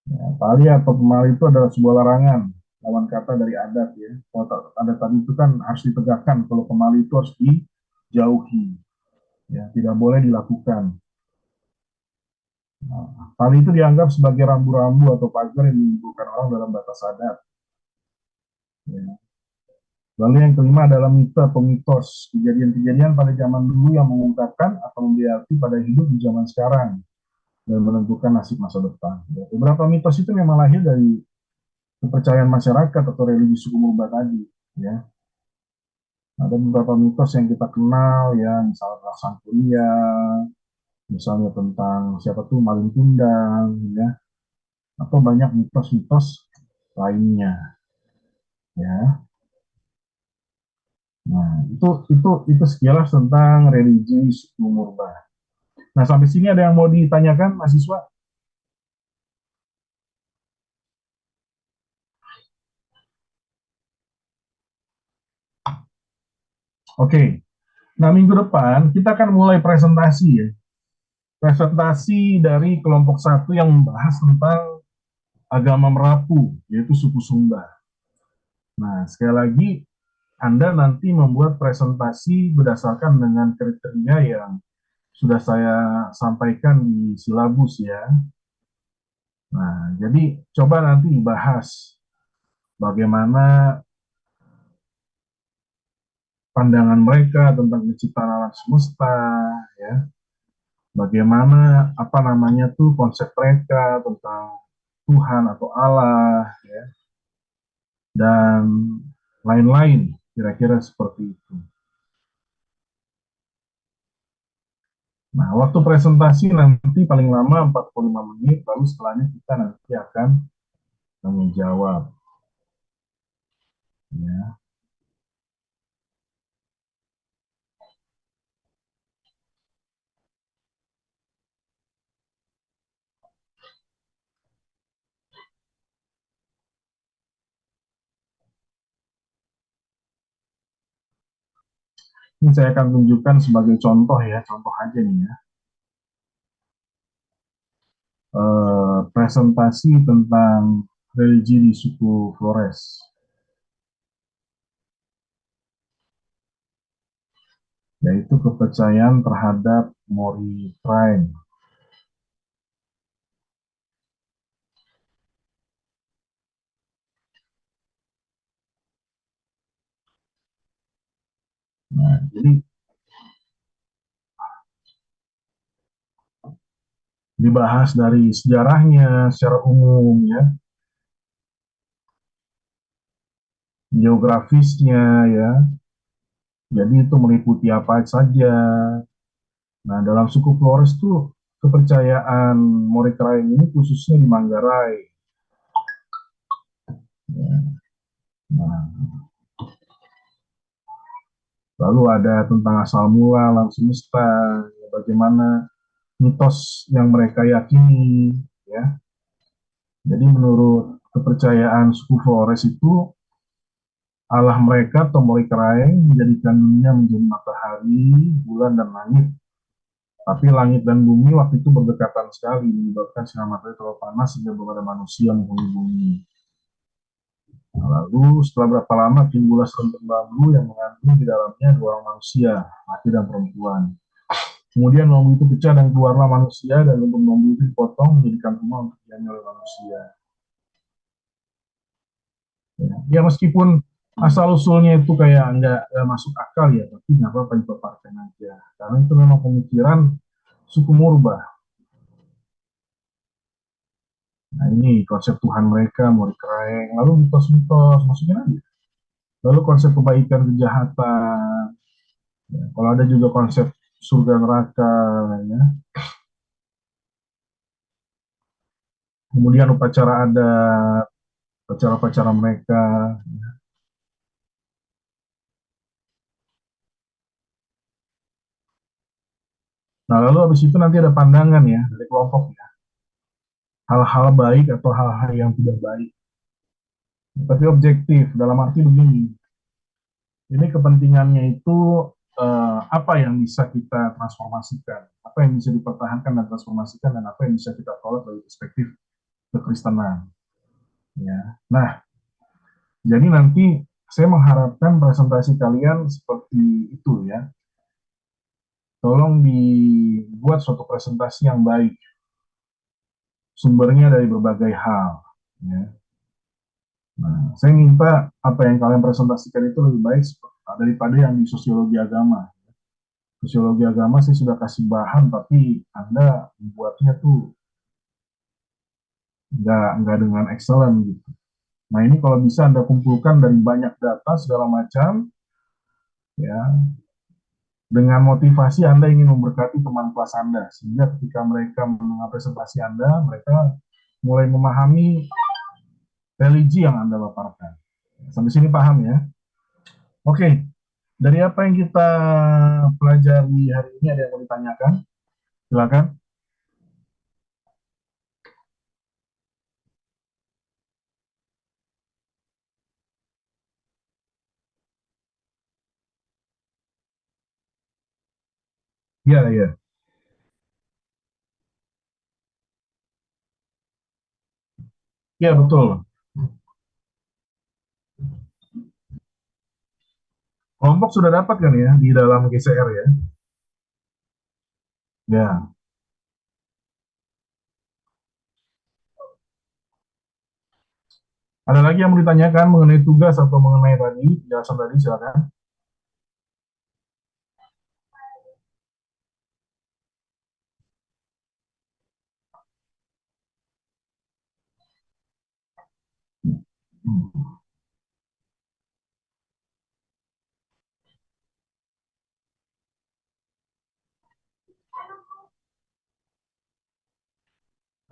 Ya, pali atau pemali itu adalah sebuah larangan, lawan kata dari adat ya. Kalau adat tadi itu kan harus ditegakkan, kalau pemali itu harus dijauhi. Ya, tidak boleh dilakukan. Nah, pali itu dianggap sebagai rambu-rambu atau pagar yang menimbulkan orang dalam batas adat. Ya. Lalu yang kelima adalah mito atau mitos, kejadian-kejadian pada zaman dulu yang mengungkapkan atau memberi arti pada hidup di zaman sekarang dan menentukan nasib masa depan. Ya, beberapa mitos itu memang lahir dari kepercayaan masyarakat atau religi suku Murba tadi. Ya, ada beberapa mitos yang kita kenal ya, misalnya tentang sang kuria, misalnya tentang siapa tuh Malin Kundang, ya, atau banyak mitos-mitos lainnya. Ya, nah itu sekilas tentang religi suku Murba. Nah, sampai sini ada yang mau ditanyakan, mahasiswa? Oke. Nah, minggu depan kita akan mulai presentasi ya. Presentasi dari kelompok satu yang membahas tentang agama Merapu, yaitu suku Sumba. Nah, sekali lagi, Anda nanti membuat presentasi berdasarkan dengan kriteria yang sudah saya sampaikan di silabus ya. Nah, jadi coba nanti dibahas bagaimana pandangan mereka tentang penciptaan alam semesta, ya. Bagaimana apa namanya tuh konsep mereka tentang Tuhan atau Allah, ya, dan lain-lain, kira-kira seperti itu. Nah, waktu presentasi nanti paling lama 45 menit, lalu setelahnya kita nanti akan menjawab. Ya. Ini saya akan tunjukkan sebagai contoh ya, contoh aja nih ya. Presentasi tentang religi di suku Flores, yaitu kepercayaan terhadap Mori Tribe. Nah, jadi dibahas dari sejarahnya secara umum ya, geografisnya ya. Jadi itu meliputi apa saja. Nah, dalam suku Flores tuh kepercayaan Mori Kraeng ini khususnya di Manggarai. Ya. Nah, lalu ada tentang asal mula alam semesta, ya, bagaimana mitos yang mereka yakini, ya. Jadi menurut kepercayaan suku Flores itu Allah mereka Tomoi Kraeng menjadikan dunia menjadi matahari, bulan dan langit. Tapi langit dan bumi waktu itu berdekatan sekali menyebabkan sinar matahari terlalu panas sehingga belum ada manusia menghuni bumi. Nah, lalu setelah berapa lama timbullah serenteng bambu yang mengandung di dalamnya dua orang manusia, laki dan perempuan. Kemudian bambu itu pecah dan keluarlah manusia dan lumbung bambu itu dipotong menjadikan rumah untuk dihuni oleh manusia. Ya meskipun asal usulnya itu kayak nggak masuk akal ya, tapi nggak apa-apa dipaparkan aja. Karena itu memang pemikiran suku Murba. Nah ini konsep Tuhan mereka, Murid Kraeng, lalu mitos-mitos, maksudnya aja. Lalu konsep kebaikan, kejahatan, ya. Kalau ada juga konsep surga neraka, ya. Kemudian upacara adat, upacara-upacara mereka. Nah lalu habis itu nanti ada pandangan ya dari kelompok ya, hal-hal baik atau hal-hal yang tidak baik. Tapi objektif dalam arti begini, ini kepentingannya itu apa yang bisa kita transformasikan, apa yang bisa dipertahankan dan transformasikan, dan apa yang bisa kita tolak dari perspektif kekristenan. Ya. Nah, jadi nanti saya mengharapkan presentasi kalian seperti itu ya. Tolong dibuat suatu presentasi yang baik, sumbernya dari berbagai hal. Ya. Nah, saya minta apa yang kalian presentasikan itu lebih baik daripada yang di sosiologi agama. Sosiologi agama sih sudah kasih bahan, tapi Anda membuatnya tuh nggak dengan excellent gitu. Nah ini kalau bisa Anda kumpulkan dari banyak data segala macam, ya, dengan motivasi Anda ingin memberkati teman kelas Anda, sehingga ketika mereka mendengar presentasi Anda, mereka mulai memahami religi yang Anda paparkan. Sampai sini paham ya? Oke, dari apa yang kita pelajari hari ini ada yang mau ditanyakan? Silakan. Ya, ya. Ya, betul. Kelompok sudah dapat kan ya di dalam GCR ya? Ya. Ada lagi yang mau ditanyakan mengenai tugas atau mengenai tadi, penjelasan tadi, silakan.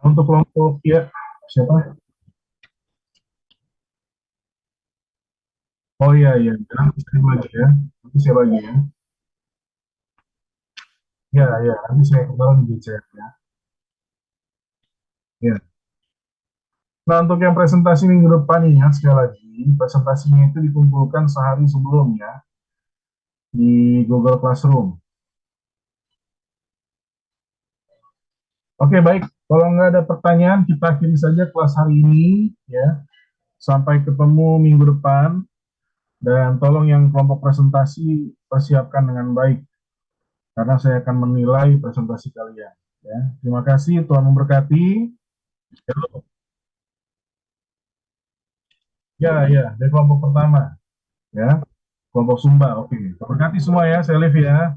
Untuk kelompok ya, siapa? Oh iya, iya. Nanti saya bagi ya. Nanti saya bagi ya. Ya, ya. Nanti saya kembali di chat ya. Ya. Nah, untuk yang presentasi minggu depan nih ya, sekali lagi, presentasinya itu dikumpulkan sehari sebelumnya di Google Classroom. Oke, baik. Kalau nggak ada pertanyaan, kita akhiri saja kelas hari ini ya. Sampai ketemu minggu depan. Dan tolong yang kelompok presentasi persiapkan dengan baik, karena saya akan menilai presentasi kalian. Ya, terima kasih, Tuhan memberkati. Ya, ya, dari kelompok pertama, ya, kelompok Sumba. Oke, memberkati semua ya, saya live ya.